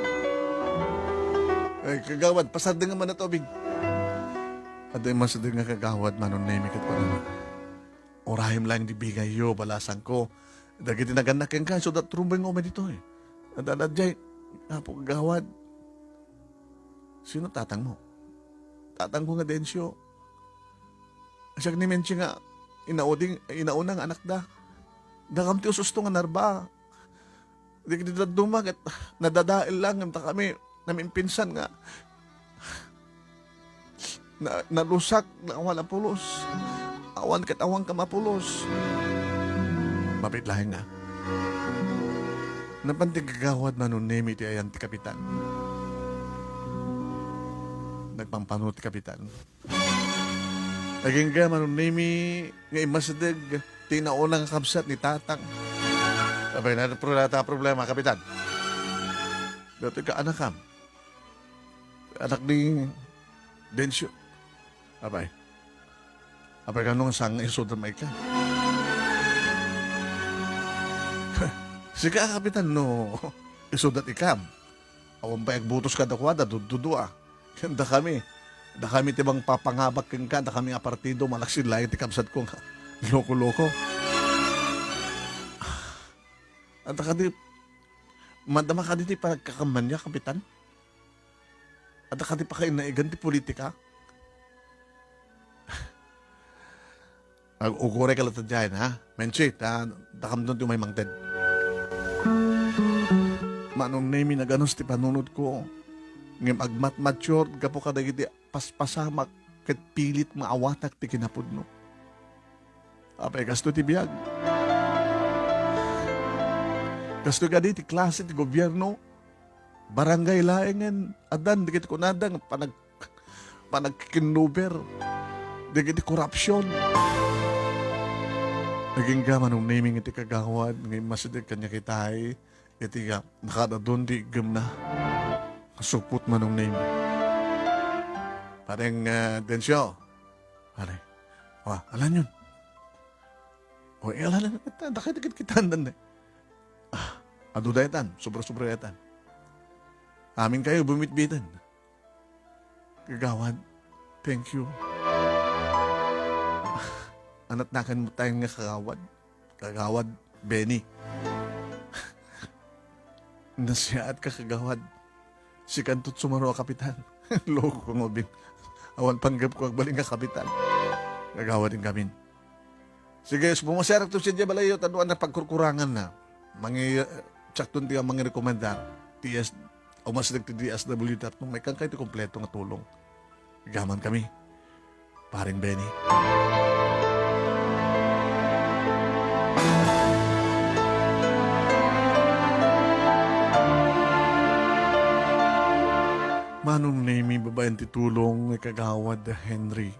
Ay, kagawad, pasardeng nga man na tubig. At ay masadeng nga kagawad, manon na imikit pa na. Orahim lang di bigay yo, balasan ko. Dagiti naganak yung ka, so dat trumbay nga dito eh. Adadadjay, apo kagawad. Sino tatang mo? Tatang ko nga densyo. Siya ni Menchi nga, inaunang anak da. Dakam ti ususto nga narba. Di kita dumag at nadadail lang, ta kami, namin pinsan nga nalusak na awan ang pulos. Awan kat awan ka mapulos. Mapit lahin nga. Napantigagawad manon nemi ti ayan ti kapitan. Nagpampano ti kapitan. Naging ga manon nemi nga imasadeg ti naunang kabsat ni tatang. Abay na problema kapitan. Dati ka anak kam. Anak ni Densyo. Apay. Apay kanong sang isod na may ka. Sika kapitan no, isod at ikam. Awan pa butos kada kwada, dudua. Da kami tibang papangabak kang ka, da kami nga partido, malaksin lahat ikabsat ko nga. Loko-loko. At madama ka dito pagkakaman niya, kapitan? At ka di pa kayo naigan di politika? Ugore ka lang dyan, ha? Menchit, ha? Dakam doon may mangted. Manong name na ganos ti panunod ko. Ngem agmat mature, gapo ka dagiti paspasamak, kat pilit maawatak ti kinapudno. Apay gasto ti biyag. Gasto ka di ti klase ti gobyerno, barangay laengen, adan, dikit kunadang, panagkinuber, dikit korupsyon. Naging gaman nung naming iti kagawad, ngayon masidig kanya kitay, iti ka, nakadadon di gam na. Kasupot man nung name. Parang, Densyo. Pare, alam yun. Alam na kita, dakit kita andan eh. Ado dayatan, sobra-sobra dayatan. Amin kayo, bumitbitan. Kagawad, thank you. Anat nakan mo tayong nga kagawad, Benny. Nasiyaat ka kagawad. Si kantot sumaro kapitan. Loko ko mo bin. Awan panggap ko agbaling ka kapitan. Kagawad din kami. Sige, bumasarak to siya balayo, tanuan na pagkurkurangan na. Tsaktun tiya mga rekomendar. Umasalik ti DSW tapos may kang kayo kompleto nga tulong. Gaman kami. Paring Benny. Manong name babayan titulong kagawad Henry.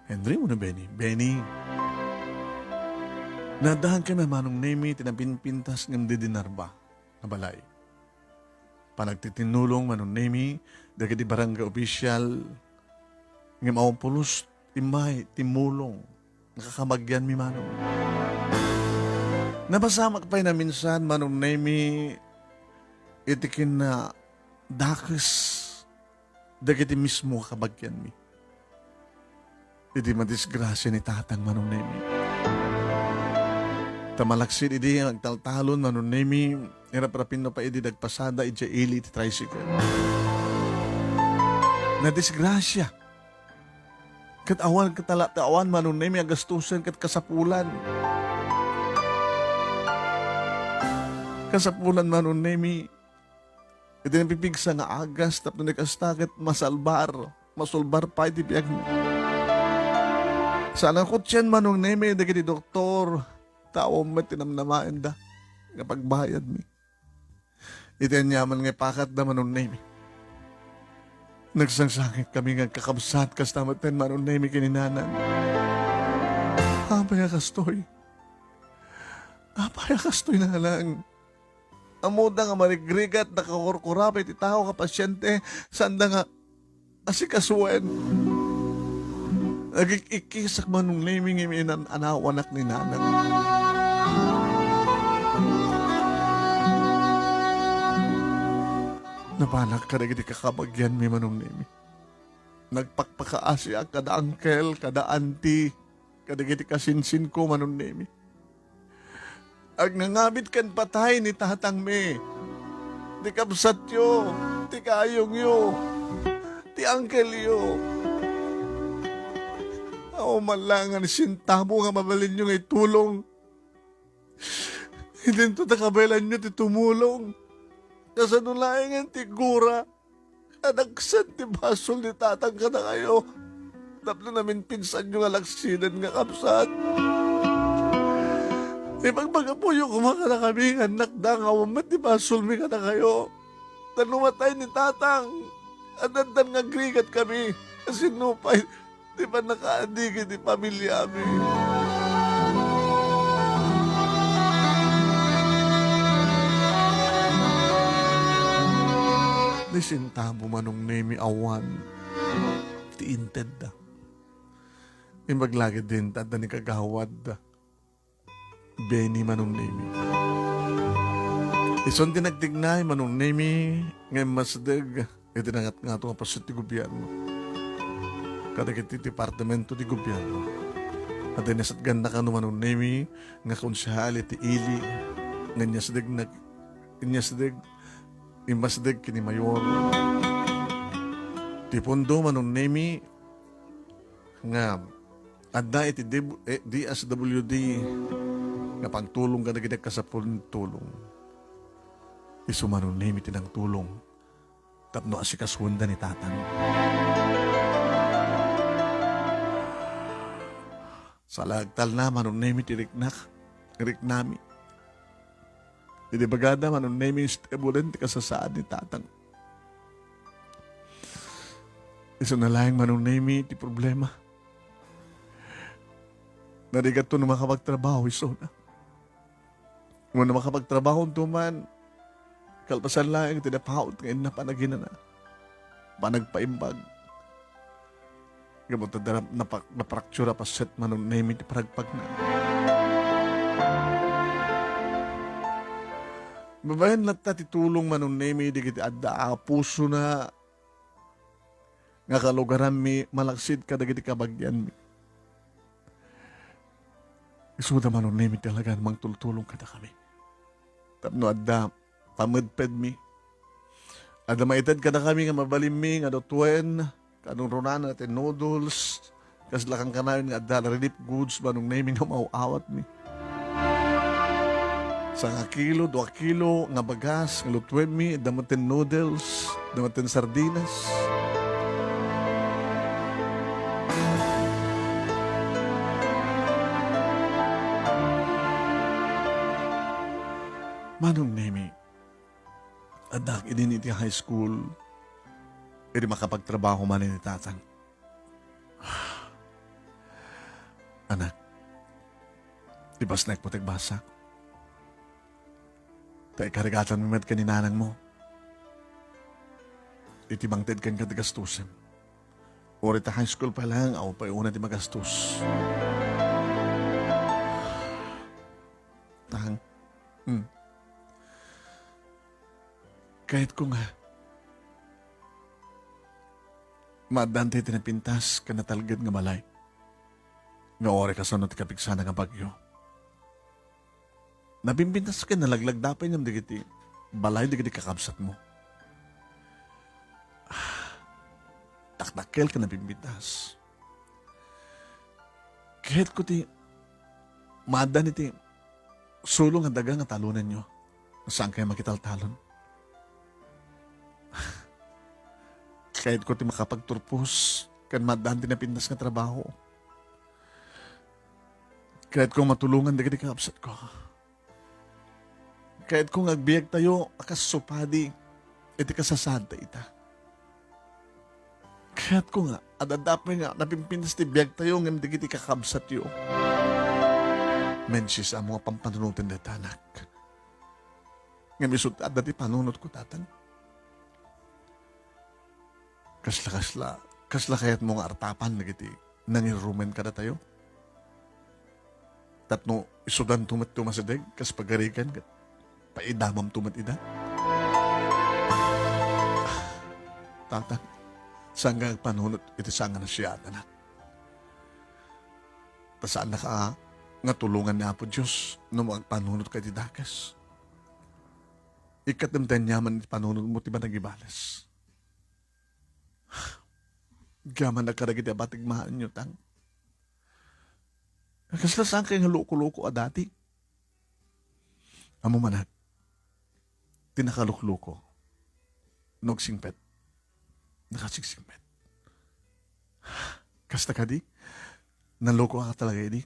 Henry mo na Benny? Benny. Nadahan kami manong name tinapinpintas ng didinarba na balay. Panagtitinulong manong name dagiti barangay official ng maong pulos imay timulong nakakamagyan mi manong. Napasamak pa na minsan manong name itikin na dakis dagiti mismo kabagyan mi. Idi madisgrasya ni tatang manong nemi. Tamalaksid idi nagtaltalon manong nemi irap-rapin no pa idi dagpasada idya ili ti tricycle. Nadisgrasya. Kat awan katala-tawan manong nemi agastusan kat kasapulan. Kasapulan manong nemi iti napipigsa nga agas tapos nagkastagat masulbar pa iti biyag mo. Sana ko tiyan manong neme dagiti doktor tao mo tinamnamain da nga pagbayad mi. Iti anyaman nga pakat da manong neme. Nagsangsangit kami nga kakabsat kas tamaten manong neme kininanan. Apaya kastoy na lang. Amuda nga marigrigat, nakakurkurapit, itaho ka pasyente, sanda nga asikasuan. Nagikikisak man nung naming iminan anawanak ni nanang. Napanak ka na giti kakabagyan mi manong nami. Nagpakpakaasya kada uncle, kada auntie, kada giti kasinsin ko manong nami. Ag nangabit kan patay ni tatang me. Ti kapsat yo, ti kayong yo, ti uncle yo. Ako malangan sintabo nga mabalin nyo ngay tulong. Hindi to takabelan nyo ti tumulong. Kasanulayan ti gura. Anagsan ti basol ni tatang ka na kayo. Tapos namin pinsan nyo nga laksinan nga kapsat. Pagpagapuyo kumaka na kami, anak da nga wamat, di ba, sulmi ka na kayo. Tanumatay ni tatang, adandan nga grigat kami, kasi nupay, di ba nakaadigin di pamilya mi. Di sintabo manong nemi awan, ti inted da. Imbaglagi din tanda ni kagawad. Benny manong nimi. Ison dinagdignay manong nimi ngay masdag. Iti nangat nga ito nga pasit ti gobyerno. Kadagiti departamento ti gobyerno. At inesat ganda ka naman ng nemi nga konsyahal iti ili nga imasdag kini mayor. Ti pondo manong nemi nga adda iti DSWD nga pangtulong ka na gina kasapon tulong. Isumanon nemi tinang tulong tapno asikaswanda ni tatang. Sa lagtal na manon nemi ti riknami. Hindi bagada manon nemi istabulan ti kasasaan ni tatang. Iso na lang manon nemi ti problema. Narigat to na makapagtrabaho iso na. Kung na makapagtrabaho tuman, kalpasan lang tinapaot ngayon na panagina na. Panagpaimbag. Gamot na napraktura pa set manong name iti paragpag na. Babayan lahat titulong manong name iti kiti adda puso na nga kalugaran mi malaksid ka dagiti kabagyan mi. Isuda manong name talaga namang tultulong kada kami. Tapno adda pamedped mi. Adda maitad kada kami nga mabalim mi nga dotuen kanong ronan natin noodles kaslakang kanayon nga adda relief goods manong name nga mauawat mi. Sa nga kilo, 2 kilo nga bagas nga lutuen mi damaten noodles, damaten sardinas. Manong nemi, adak idin iti high school, iti makapagtrabaho man ni tatang. Anak, ibas na ikputik basak. Tay karigatan mo met kaninanang mo. Iti bangted kan kadagastusin. Or iti high school pa lang, aw pa una ti magastos. Tang, kahit ko nga, madante tinapintas ka natalgad nga balay. Nga ore ka sa ti kapigsana nga bagyo. Nabimbintas ka nalaglag dapay niyam digiti balay digiti kakabsat mo. Takdakel ka nabimbintas. Kahit ko ti madan iti sulong nga daga nga talunan nyo. Saan kayo makitaltalon? Kahit ko ti makapagturpos, kan madan ti napindas nga trabaho. Kahit ko matulungan digiti kaabsat ko. Kahit ko agbiyag tayo, akas supadi, iti kasasada ita. Kahit ko nga, adadapay nga, napimpindas ti biyag tayo, ngam digiti kakabsat yo. Mensis ang mga pampanunutin na tanak. Ngam isut, adati panunot ko tatan. Kasla kayat mong artapan na giti, nangirumen ka na tayo. Tatno, isudan tumasideg, kas pagarikan, paidamam tumatida. Tatan, saan ka panunot, iti saan nga na siya, anak. Tasaan na ka, nga tulungan na po Diyos, no magpanunot ka ti dakas. Ikatamtan yaman iti panunot mo, ti ba nagibalas? Gaman na karagit batig mahaan nyo, tang. Kasla saan kayo nga loko-loko dati? Amo manat, tinakalukluko, nogsingpet, nakasingsingpet. Kasta ka di, naloko ka talaga di,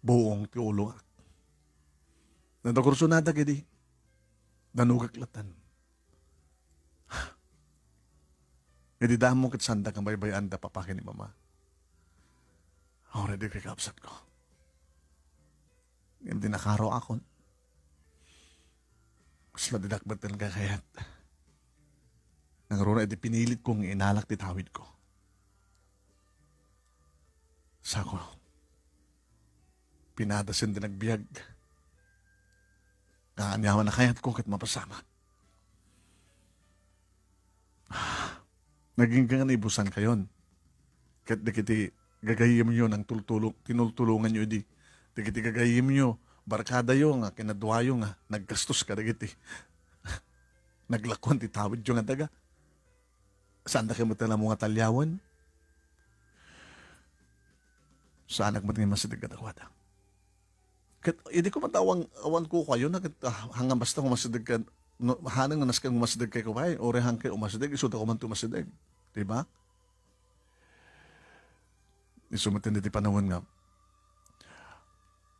buong ti ulo ka. Nadakursunada ka di, nanugaklatan. Hindi daan mo katsanda kang baybayan da papakin ni mama. Already kakapsat ko. Hindi nakaro ako. Mas madidakbatan ka kayat. Nang rona, edi pinilit kong inalak ti tawid ko. Sa ko, pinadasin din nagbiag. Kaanyaman na kayat ko kat mapasama. Naging kang ibusan kayon. Kat dikiti gagayim nyo ng tinultulungan nyo di. Dikiti gagayim nyo, barkada yo nga, kinadwayo nga, naggastos ka dikiti. Naglakwan ti tawid yung nga daga. Saan na kayo matala mga talyawan? Saan nagmatingin masidig ka dakwada? Hindi ko matawang awan ko kayo na hanggang basta kung masidig ka, no, hanang na naskan masidig kay kubay, o rehang kay umasidig, isuda ko man tumasidig. Diba? Isumatin diti panahon nga,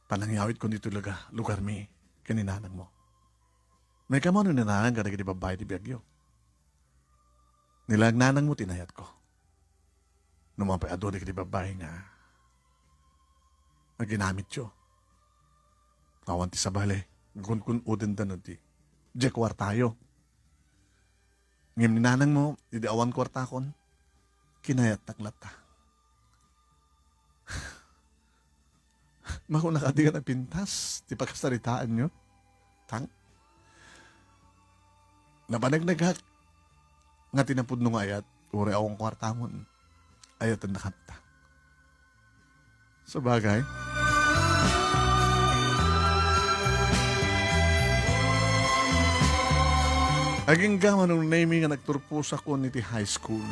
panangyawit ko dito lugar mi, kaninanang mo. May kamo nung nananang ka na di babae di biyagyo. Nilagnanang mo, tinayat ko. Numapay ado di babae nga, na ginamit yo. Kawan ti sabale, kun uden tanod ti. Diya kwartayo. Ngim ni nanang mo, hindi awan kwartakon, kinayat taklat ta. Makuna ka di ka nagpintas, ti pagkasaritaan nyo. Tang. Napanagnaghat, nga tinapod nung ayat, uri awang kwartamon, ayat ang nakanta. Sa bagay, aging gaman nung naming nga nagturpos ako niti high school.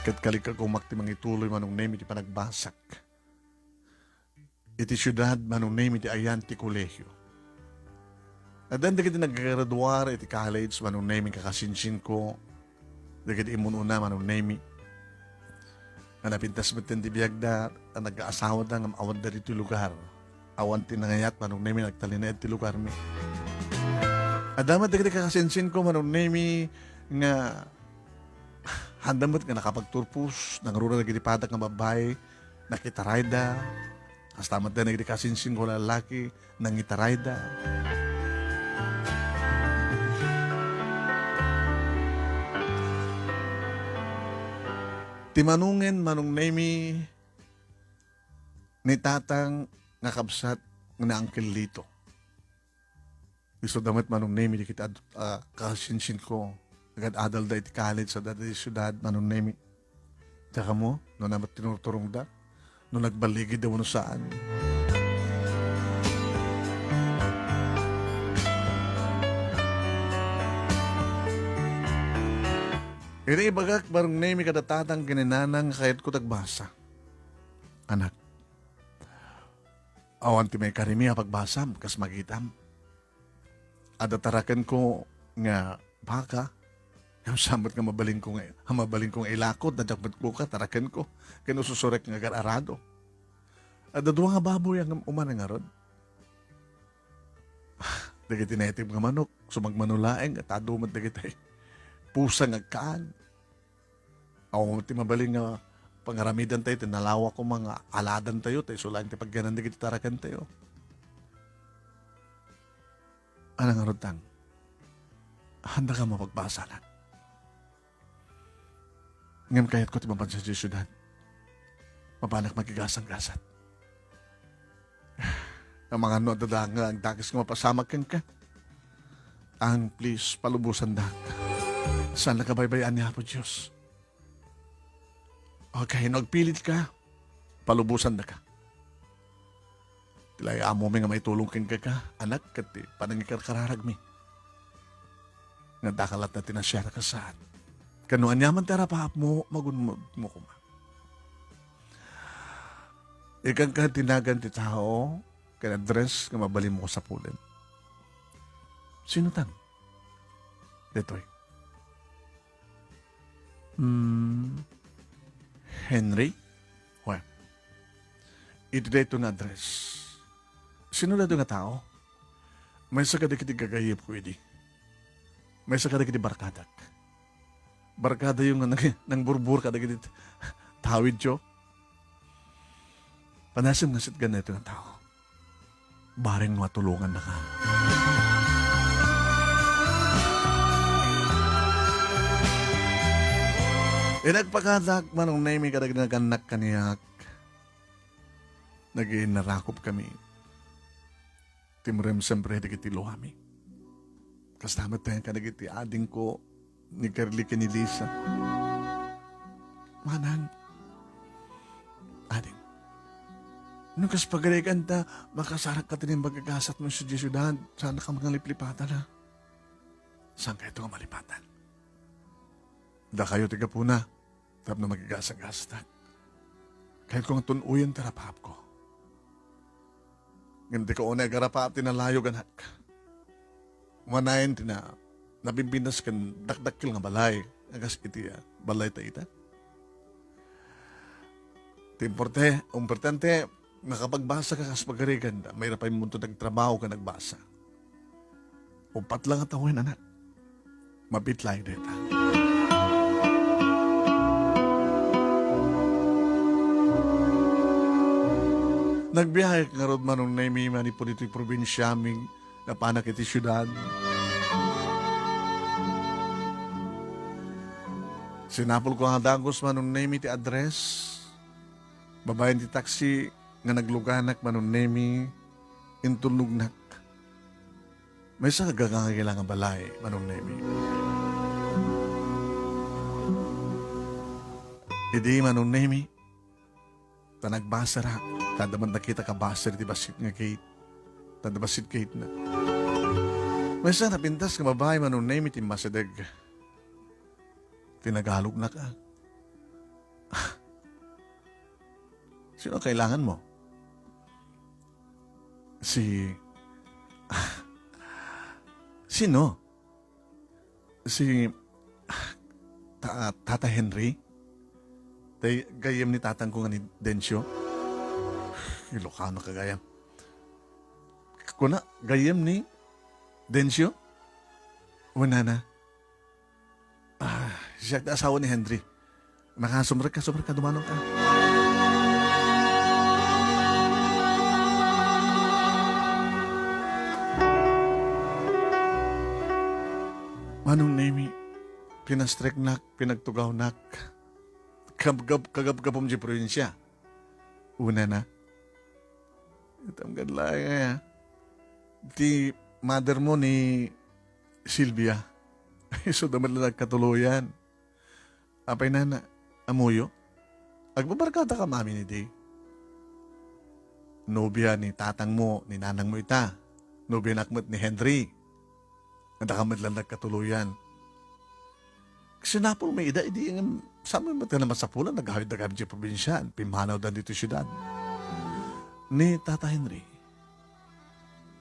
Kat kalika kong maktimang ituloy manong name iti panagbasak. Iti syudad manong name iti ayan ti kolehyo. At then dagiti naggraduar iti college manong name kakasinsin ko. Dagiti imununa manong name. Napintas mo ti biyagda at nag-aasawa na ng awan da dito lugar. Awan tinangayat manong name nagtalina iti lugar mi. At damat dagiti kakasinsin ko manong name nga handamot nga nakapagturpus, nangarura naging padak ng babae, nakitarayda, hasta tamat na naging kasinsin ko lalaki, nangitarayda. Timanungen manong nemi ni tatang nga kabsat nga Uncle Lito. Gusto damat manong nemi di kita kasinsin ko. Agad-adal da iti college sa dati syudad, manong nemi. Tsaka mo, no namat tinuturong da, no nagbaligi daw no saan. Iti ibagak barong nemi kadatatang kininanang kahit ko tagbasa. Anak, awan ti may karimiya pagbasam, kas magitam. Adatarakan ko nga baka, yung samot nga mabaling kong ilakot, nadakbat ko ka, tarakan ko, kinususurek nga gararado. At dadwa nga baboy ang umanang nga rod. Dagiti naitib nga manok, sumagmanulaeng, at adumat dagiti pusang agkaan. Ako ti mabaling nga pangaramidan tayo, tinalawa ko mga aladan tayo, tayo sulang ti pagganan dagiti tarakan tayo. Anang nga rod tang? Handa ka mapagbasalan. Ngam kayat ko ti mapansa sa syudad. Mapanak magigasang-gasat. Ang mga no dadanga, ang dakis nga mapasamag kang ka. Ang please, palubusan da ka. Saan nakabaybayan niya po Diyos? Okay, nagpilit ka. Palubusan da ka. Tilay amo mi nga may tulong kang ka. Anak, kati panangikarkararag mi. Nga dakalat na tinasyara ka saan. Kanuan yaman tarapahap mo, magunmod mo kuma. Ikang ka tinagan ti tao, kaya dress nga mabalim mo sa pulen. Sino tang? Detoy. Henry? Well, ito dito na address. Sino na nga tao? May sakadikiti gagayip ko edi. May sakadikiti barkadak. Barkada yung nang burbur kada giti tawid yo. Panasim nga sit ganito ng tao. Baring matulungan na ka. Nagpakadak manong naimi kadag naganak kaniyak. Narakop kami. Timrem siyempre nagitilo kami. Kasama tayo kadagiti ading ko ni Carly ni Lisa. Manang, ading, nung kas pagalikan ta, makasarak ka tining magagasat mo sa syudad, sana ka mga liplipatan ha. Saan kayo ito nga malipatan? Da kayo tiga po na, tap na magigasag-gastak. Kahit kung tunuyan tarapap ko. Hindi ko unay garapap tinalayo ganak. Manayin tina, nabimbinas kan dakdakil nga balay. Agas iti balay ta ita. Importante, nakapagbasa ka kas pagarigan, may rapay mo ito nagtrabaho ka nagbasa. Upat lang at awin, anak. Mabitlay dito. Nagbiyahe ka nga rod manong naimi mani po dito'y probinsya aming napanak iti syudad. Sinapol ko nga dagos manong naimi ti address. Babayan ti taxi nga nagluganak manong naimi intulugnak. May sa kagangagailangan balay manong naimi. Idi manong naimi tanagbasa ra. Tadaman nakita ka baser di basit nga gate. Tadabasit gate na. May sa napintas ka babae manong name iti masadeg. Tinagalog na ka. Sino kailangan mo? Sino? Si Tata Henry? Gayem ni tatang ko nga ni Densyo? Ilocano ka gayam. Kuna, gayam ni Densyo? Wala na. Siya asawa ni Henry. Makasumrag ka, dumanong ka. Manong name pinastreknak, pinagtugawnak, kagab-gabom di probinsya. Una na. Itang gadla kaya. Di mother mo ni Silvia. So damat lang nagkatuluyan. Apay nana, amuyo. Agbabarkada ka mami ni Day. Nobya ni tatang mo, ni nanang mo ita. Nobya nakmat ni Henry. Nadakamad lang nagkatuluyan. Kasi napol may ida, hindi yung saan mo ka naman sa pulan, naghahid-naghahid sa probinsya, pimanaw dan dito syudad. Ni Tata Henry,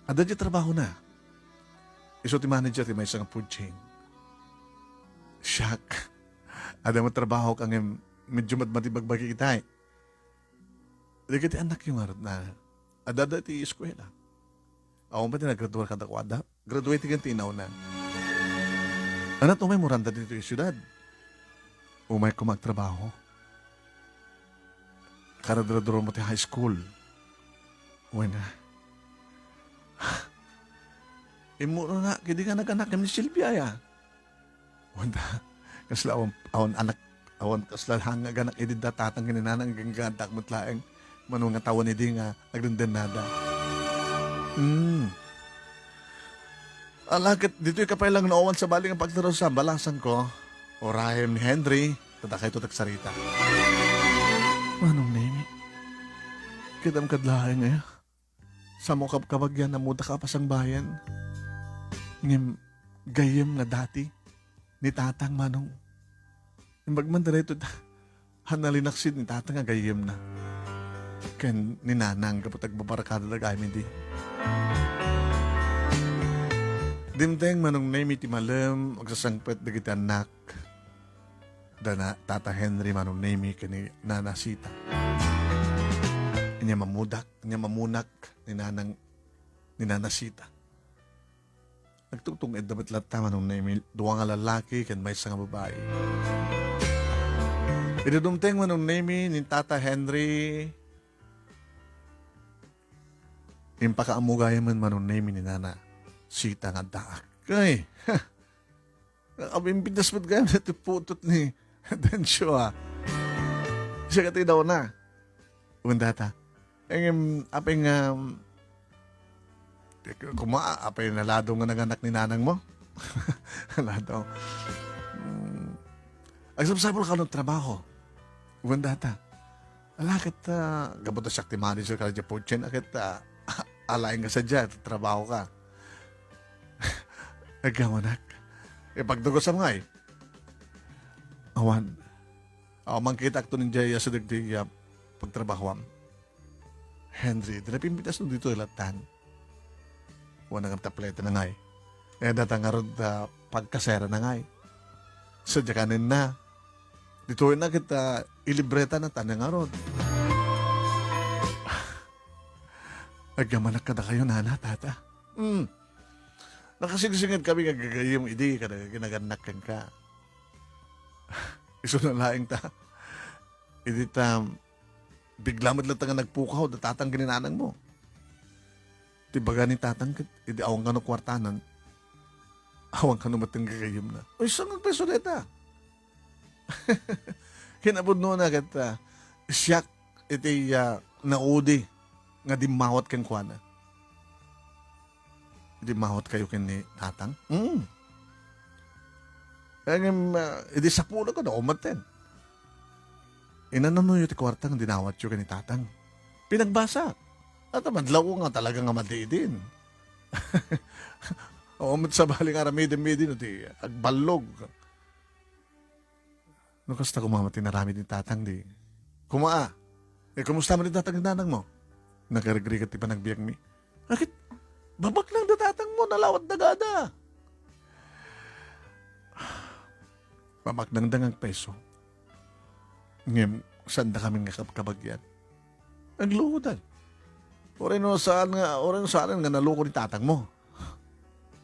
ada di trabaho na. Iso ti manager ti may isang food chain. Siyak. Ada mo trabaho kang medyo matibag-bagi kitay. Hindi kiti anak yung marot na ada ti eskwela. Ako ba ti nag-graduate kada kwada? Graduate kan tinaw na. Anak umay muranda dito yung syudad. Umay ko magtrabaho. Karadradoro mo ti high school. Wala. Imuro na, hindi ka nag-anak ni Silvia ya. Wala. Kasla awan anak, awan kasla hanga ganak edida tatang kininanang ganggadak mutlaeng manunga tawon edi nga nagdenden nada. Alakit, dito yung kapay lang noowan sa baling ang pagtaro sa balasan ko. Orahem ni Henry, tatakay ito tagsarita. Manong name? Kitam kadlahay ngayon. Sa mo kabagyan na muda ka pasang bayan. Ngem gayem na dati ni tatang manong. Imbagman na ito hanalinaksid ni tatang nga gayem na. Ken ni nanang kapatag babarakada na gayem hindi. Dimteng manong name iti malam magsasangpet na kita anak. Dana Tata Henry manong name kani nanasita. Inya mamunak ni nanasita. Nagtugtong dapat lata manong name duwa nga lalaki ken may nga babae. Idudumteng manong name ni Tata Henry impakaamugayan man manong name ni nana sita nga daak. Kay, abimpidas mo't gaya na ito putot ni Densyo siya katinaw na. Undata. Apeng, apeng nalado nga naganak ni nanang mo. Nalado. Ang sabsabol ka ng trabaho. Undata. Alakit, gabot na sakti manager ka na dyan po dyan. Akit, alayin ka sa dyan. Trabaho ka. Nagkawanak. Pagdugos sa mga awan. Mangkita ko ng Jaya sa dagdig pagtrabahawam. Henry, dinapimpitas nung dito ilatan. Wala ng tapleta na ngay. Datang nga rin pagkasera na ngay. Sadya kanin na. Dito na kita ilibreta na tanang nga rin. Agamanak ka na kayo, nana, tata. Nakasigsingad kami nga gagayong idi ka na ginaganakan ka. Iso na laing ta. Hindi ta, bigla mo lang nga nagpukaw, datatang gininanang mo. Tibaga ni tatang, hindi awang ka no kwartanan. Awang ka no matang gagayom na. Uy, saan ang peso neta? Kinabod no na kat, siyak, iti naudi, nga dimawat kang kwana. Dimawat kayo kini tatang? Hindi sa pulo ko na umaten. Inanon yung kwartang dinawat yung kani tatang. Pinagbasa. At madlaw ko nga talaga nga madiidin. Umat sa baling aramidin-midin di agbalog. No kasta kumama tinarami din tatang di. Kumaa. Kumusta mo din tatang nanang mo? Nakaragri ka ti pa nagbiyak mi. Bakit? Babak lang da tatang mo, nalawat na gada. Pamakdangdang ang peso. Ngayon, saan na kami nga kabagyan? Ang luhodan. Orin saan nga naluko ni tatang mo.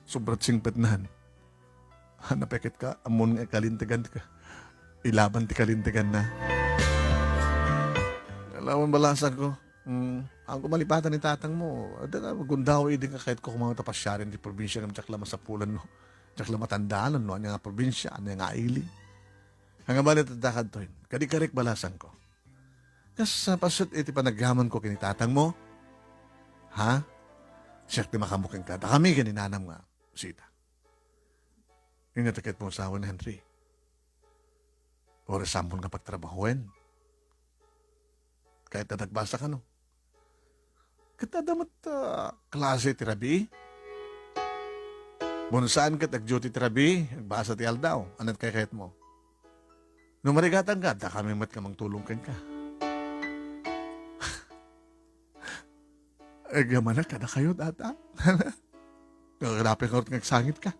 Sobrang singpetnan. Hanapekit ka, amon nga kalintigan ka. Ilaban ti kalintigan na. Alaman balasan ko. Ang kumalipatan ni tatang mo, gundaw din ka kahit ko kumang tapasyarin di probinsya ng tsak lama sa pulan no. Tsak lama tandaan no, ano nga probinsya, ano nga ili. Hanggang balit at dakad to yun, kadikarik balasan ko. Kas sa pasot iti panagyaman ko kinitatang mo, ha? Siyak di makamuking ka, da kami ganinanam nga, sita. Inatakit mo sa awan, Henry. O resampon nga pagtrabahuin. Kahit na nagbasa ka no. Katadamat klase tirabi. Bunusaan ka tag-duty tirabi, nagbasa ti aldaw, anat kay kahit mo. Nung marigatan ka, da kami mat ka mang tulong ka. Agamanak ka na kayo, data. Nakarapin ka rin nagsangit ka.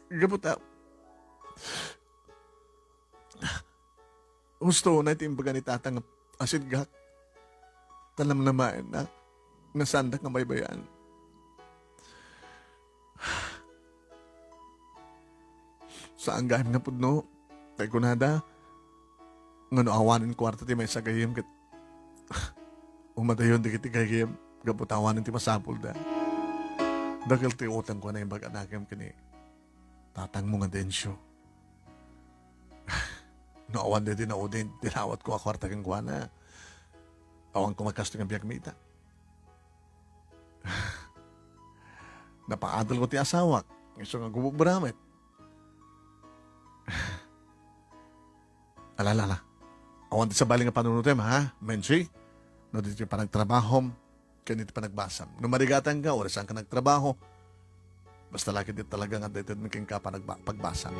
Gabot gusto na itimbaga ni tatang asid gak. Talam naman na nasandak ng baybayan. Saan gayam nga pudno? Tay kunada. Nga no awanin kwarta ti may sagayim kat umadayon di kiti gayim gaputawanin ti masapul da. Dagal ti utang ko na yung baganagam kini tatang mo nga densyo. No awan din na udin dinawat ko a kwarta kang kuana. Awang ko magkasto ng biyak mita. Napaadal ko ti asawak. Gusto nga gubog baramit. Alala. Awan di sa baling nga panunutem, ha? Menchi? No, dito pa nagtrabahom. Kanito pa nagbasam. No, marigatan ka, oras saan ka nagtrabaho. Basta laki dito talaga nga dito naking ka pa pagbasa.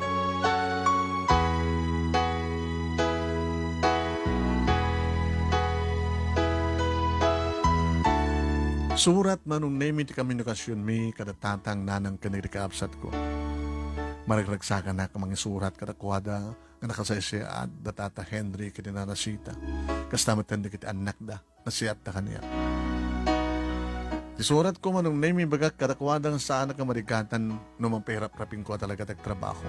Surat manong name ti komunikasyon mi kada tatang nanang kanirikaapsat ko. Maragragsakan na kamang surat kada kuwada nga nakasaysi at datata Henry kininanasita. Kastamatan di kiti anak da nasiyat ta kaniya. Ti surat ko manong name bagak kada kuwada nga saan na kamarigatan no mampirap-rapin ko talaga tagtrabaho.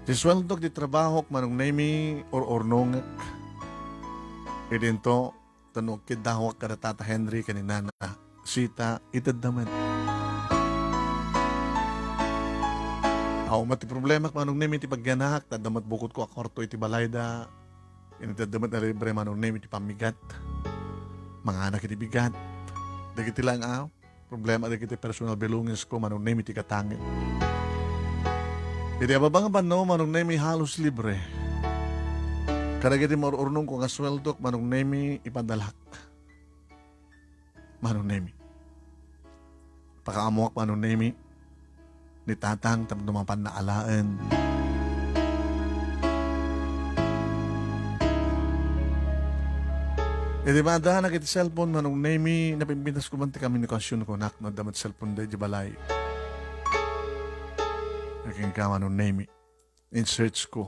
Ti sweldo ti trabaho manong name or nongak. Idinto tanong kidawak kada tata Henry kaninana sita itad naman. Aw mati problema manong nemi ti pagyanak, tadamat bukod ko akorto iti balayda. Initadamat na libre manong nemi ti pamigat. Mga anak iti bigat. Dagiti lang problema dagiti personal belongings ko manong nemi ti katangin. Iti ababang no manong nemi halos libre. Kadagiti marurnong ko nga sweldo manong nemi ipadalak. Manong nemi. Pakaamuak manong nemi ni tatang tamdumapan na alaan. E di ba na kiti cellphone manong nemi napimpintas ko man ti komunikasyon ko nak no damat cellphone di balay. Naging ka manong nemi. In search ko.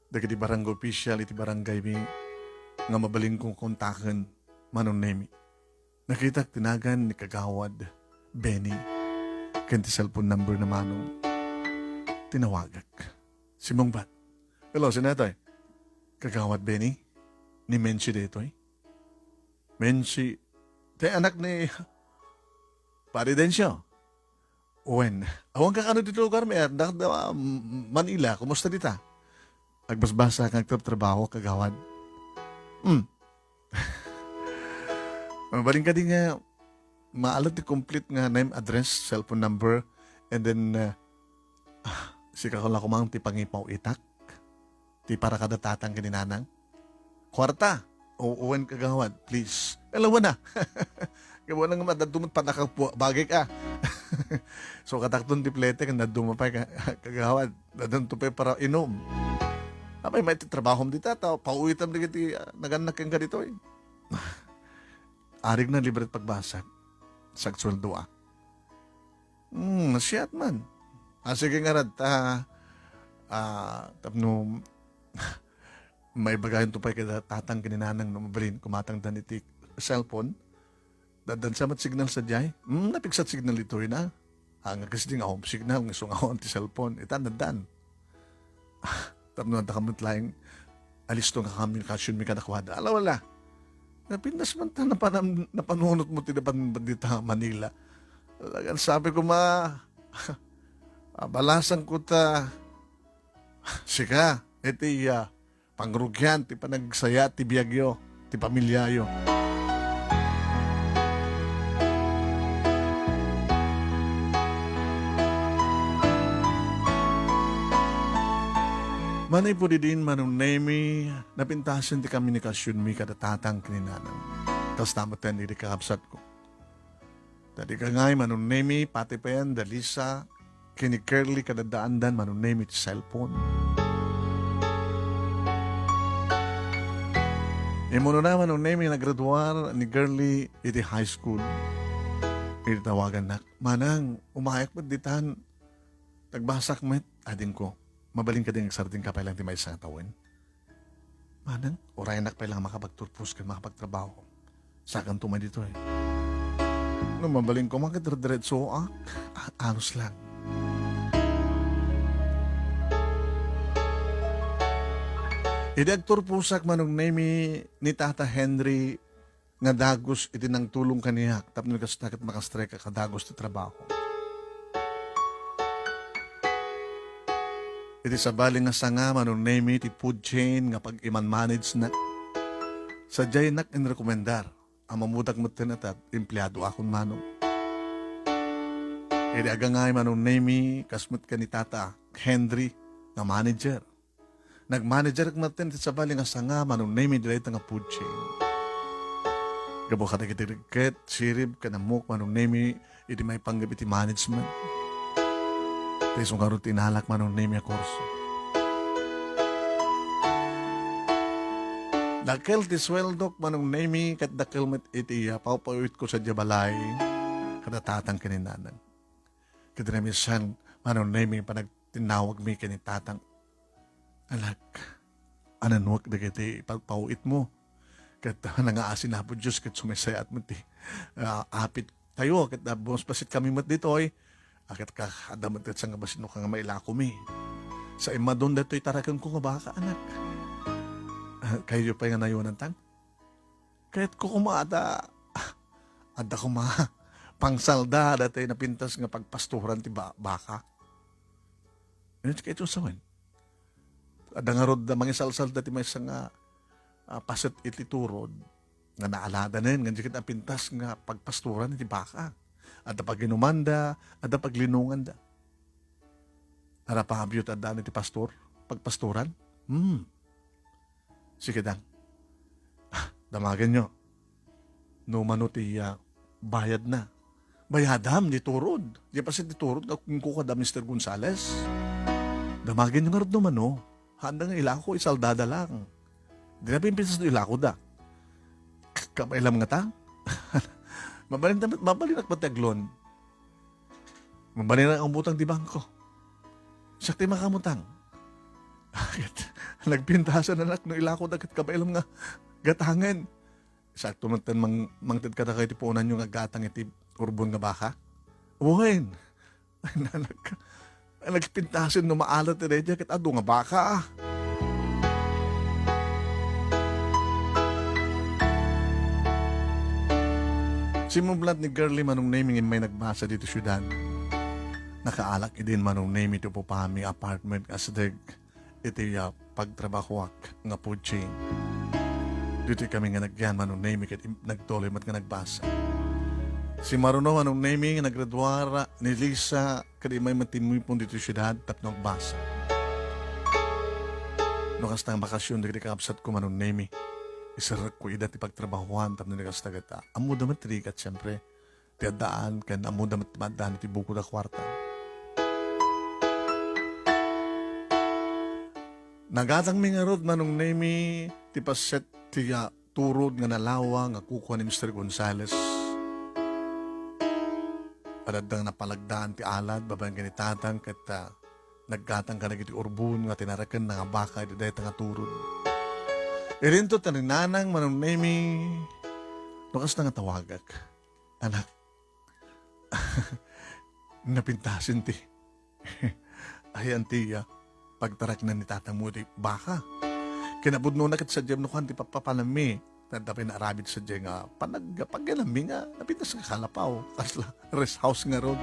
Dagiti barangay official iti barangay mi nga mabaling kong kontaken manong nemi. Nakita tinagan ni kagawad Benny. Kanti cellphone number na manong tinawagak. Si Mongbat. Hello, sinatoy. Kagawad Benny. Ni Menchi dito Menchi. Tay anak ni Paridensyo. Owen. Awang ka kano dito lugar may Manila. Kumusta dita? Agbasbasa kang trabaho kagawad. Mabaling ka din nga maalat ti complete nga name, address, cellphone number, and then si kakula kumang ti pangipaw itak. Ti para kada tatang kininanang. Kwarta. Uwan kagawad, please. Alawa na. Gawa nang madadumot pa bagay ka. So katakton ti plete kang nadumapay kagawad. Dadantupay para inom. Apay may titrabahom di tata. Pauwitam di kiti naganak kang ganito Arig na libre pagbasag. Sagsweldo Nasyat man. Sige nga rad. Tapno may bagayon to pa kada tatang kininanang no mabalin kumatang dan iti cellphone. Dadan samat signal sa jay. Napiksat signal ito na. Ang kasi nga home signal ng isong ahon ti cellphone. Itan nadan. Tapno na kamot laing alisto nga komunikasyon mi kadakwada. Ala wala. Napindas man ta napanunot mo tinapan dita Manila. Sabi ko balasan ko ta sika iti pangrugyan ti panagsaya ti biyagyo ti pamilyayo. Manay po din manong nemi napintasan ti komunikasyon mi kada tatang kininanang. Tapos namat yan hindi kakapsat ko. Dadi ka ngay manong nemi pati pa yan dalisa kini Curly kada daandan manong nemi ti cellphone. Imuno naman nung name nagraduar ni Girly iti high school. Iti tawagan na, manang, umayak mo ditan. Tagbasak met, adin ko. Mabaling ka din agsarding ka pa lang ti may isang tawin. Manang, orayanak pa lang makapagturpus ka makapagtrabaho. Sakan tumay dito Nung mabaling ko makitradretso, anos lang. Idagtor pusak manong name ni Tata Henry nga dagos iti nang tulong kaniya tapno kastakit makastrek ka kadagos ti trabaho. Iti sabali nga sanga manong name ti food chain nga pag-iman manage na sadyay nak inrekomendar ang mamudak mo tinatat empleyado akong manong. Iti agangay manong name kasmut ka ni Tata Henry nga manager. Nag-manager kag matin sa bali nga sanga manong name direct nga food chain. Gabo ka nagitirigket, sirib, kanamok, manong name iti may panggap iti management. Tesong karot tinalak manong name a kurso. Dakil ti sweldok manong name kat dakil met iti paupawit ko sa jabalay kada tatang kininanang. Kadinamisan manong name panagtinawag mi kanitatang alak, ananwak na kiti pagpauit mo. Kat nangaasin na po Diyos kat sumisayat mo ti apit tayo. Kat bumos pasit kami mat dito Akat ka adamat kat sa nga basino ka nga mailako mi. Sa imadon dato'y tarakan ko nga baka anak. Kayo pa nga nayunan tang. Kahit ko kumada ada ko pangsalda dato'y napintas nga pagpasturan ti baka. Yun ka ito sawan. Ada nga rod mga salsal dati may isang paset ititurod nga naalada na yun, nga dikit ang pintas nga pagpasturan iti baka. Ada pag ginumanda, ada pag linungan da. Ara pahabyot at daan iti pastor, pagpasturan. Sige dang. Damagan nyo. No mano ti bayad na. Bayadam, di turod. Di pa di turod, kung kukada Mr. Gonzales. Damagin nyo nga rin naman, no? Handa nga ilako, isaldada lang. Di na pimpinsas na ilako da. Kamailam nga ta? Mabalin at mataglon. Mabalin ang umutang di bangko. Sakti makamutang. Nagpintasan na nak, no ilako da, kat kamailam nga gatangan. Sakto mangtid ka na kayo tipunan yung agatang iti urbon nga baka. Uwain. Nagpintasin no maalat na rin kat ado nga baka ah. Simublat ni Girlie manong naming may nagbasa dito syudad. Nakaalak idin manong name ito po pami apartment as deg iti pagtrabahuak nga food chain. Dito kami nga nagyan manong name kat nagtuloy mat nga nagbasa. Si Maruno manong name nga naggraduara ni Lisa kadi may matimuy pong dito syudad tap nagbasa. No kastang bakasyon dito kakabsat ko manong name. Isarak ko ida ti pagtrabahuan tap nilikas tagata. Amo damat trikat siyempre. Tiadaan kan amo damat madaan ti buko da kwarta. Nagatang mi nga rod manong name ti paset ti turod nga nalawa nga kukuha ni Mr. Gonzales. Padadang napalagdaan ti alad babaeng ganitatan kat naggatang ka nagiti urbun nga tinarakan nga baka iti dayta nga turod. Irinto taninanang manong name nukas na nga tawagak. Anak, napintasin ti. Ay antiya, pagtarak na ni tatang mo di baka. Kinabudno na kat sa diyem no kanti papapalami. Tadapin na arabid sa diyem nga paggalami nga napintas ka kalapaw. Kasla rest house nga ron.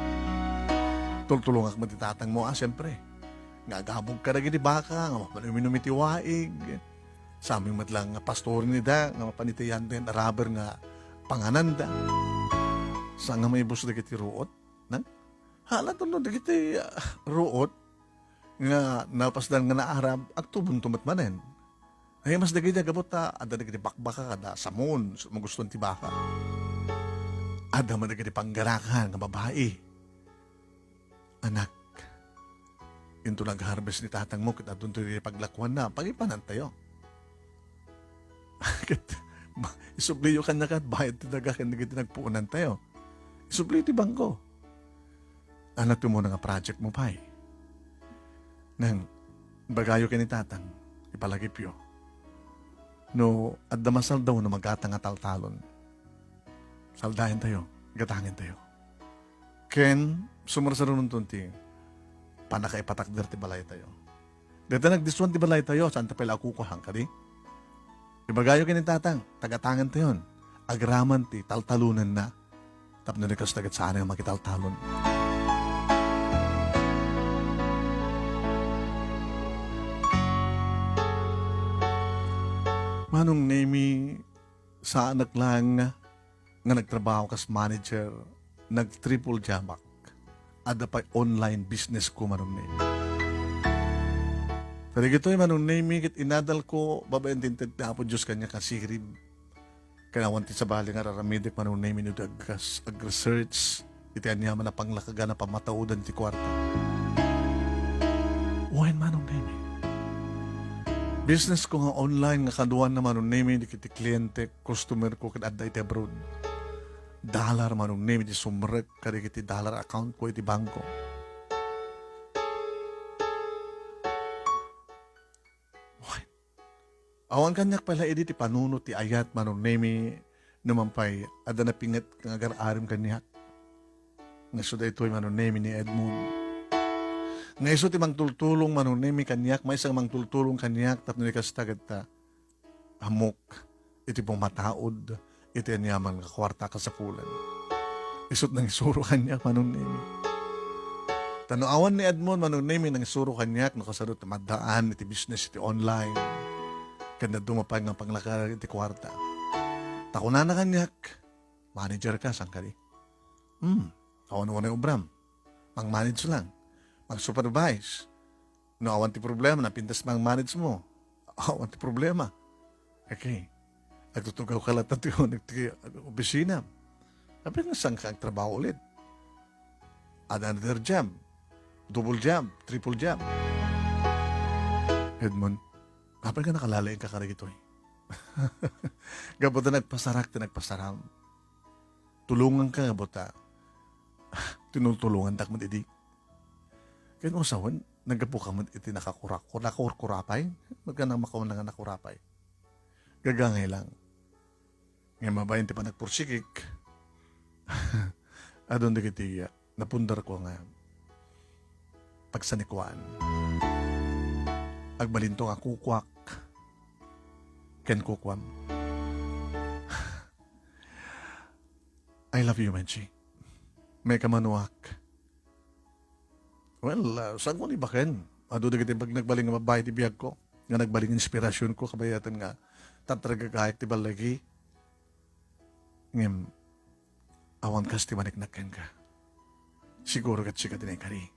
Tultulungak mo ti tatang mo siyempre. Nga gabog ka na gini baka, nga mapaluminum iti waig. Sa aming matlang pastor ni da, nga mapanitiyan din, araber nga pangananda. Sa nga may bus na kiti ruot, nang halat no dagiti ruot, nga napasdan nga naarab, aktubon tumat manen. Ay mas dagiti gabot ada dagiti bakbaka kada samon, maguston ti baka. Ada man dagiti panggarakan nga babae. Anak, into nag-harvest ni tatang mo, kita doon ito paglakwan na, pagipanan tayo. Isubliyo ka na kat, bayad ti daga, hindi kita nagpuunan tayo. Isubliyo ti bangko. Anak mo na nga project mo pa nang bagayo ka ni tatang, ipalagipyo. No, at damasal daw na magatang at taltalon. Saldahin tayo, gatangin tayo. Ken, sumarsaroon tunti, panakaipatakder ti balay tayo. Dito nagdiswan ti balay tayo, saan ta pala akukuhang ka di? Ibagayo kini tatang, tagatangan tayo yun. Agraman ti, taltalunan na. Tapno ni kas tagat saan nga makitaltalon. Manong name sa anak lang nga nagtrabaho kas manager, nag-triple jabak. Ada pa online business ko manong name. Pero gito yung manong name, kit inadal ko, babayan tinted na po Diyos kanya kasirib. Kanawan ti sa bali nga raramidik manong name nyo ag-research. Itian niya man na panglakaga na pamataudan ti kwarta. Uwain manong name. Business ko nga online nga kaduan na manong name, di kiti kliyente, customer ko kadada iti abroad. Dollar manong name, di sumrek, kadi kiti dollar account ko iti bangko. Awan kanyak pala edi ti panuno ti ayat manong nemi numampay ada na pinget nga agar-arim kanyak. Nga suda ito'y manong nemi ni Edmund. Nga iso ti mangtultulong manong nemi kanyak, may isang mangtultulong kanyak tapno ni kastagad ta hamok iti pong mataod iti anyaman kakwarta kasapulan. Isot nang isuro kanyak manong nemi. Tanuawan ni Edmond, manunay ng suro kanyak, nakasarot na madaan, iti business, iti online. Kanda dumapay nga panglakar, iti kwarta. Takunan na kanyak, manager ka, saan ka di? Awan-awan na ubram. Mang-manage lang. Mag-supervise. No, awan ti problema, napintas mang-manage mo. Awan ti problema. Okay. Nagtutugaw ka lang tayo, nagti-opisina. Sabi nga, saan ka trabaho ulit? Another job. Double job. Triple job. Edmond, kapag ka nakalalain ka karigito eh. Gabota nagpasarak, nagpasaram. Tulungan ka, gabota. Tinutulungan tak mo didi. Kaya nung sawan, nagapo ka mo iti nakakurapay. Magkanang makaw na nga nakurapay. Gagangay lang. Ngayon mabayan ti pa nagpursikik. Adon di kiti napundar ko nga pagsanikuan. Agbalinto nga kukwak. Ken kukwam. I love you, Menchi. May kamanuak. Well, saan ko ni baken? Ado di kiti pag nagbaling nga mabay ti biyag ko. Nga nagbaling inspirasyon ko kabayatan nga tatraga kahit ti balagi. Ngem, awan kas ti maniknaken ka. Siguro kat siya ka tinekari.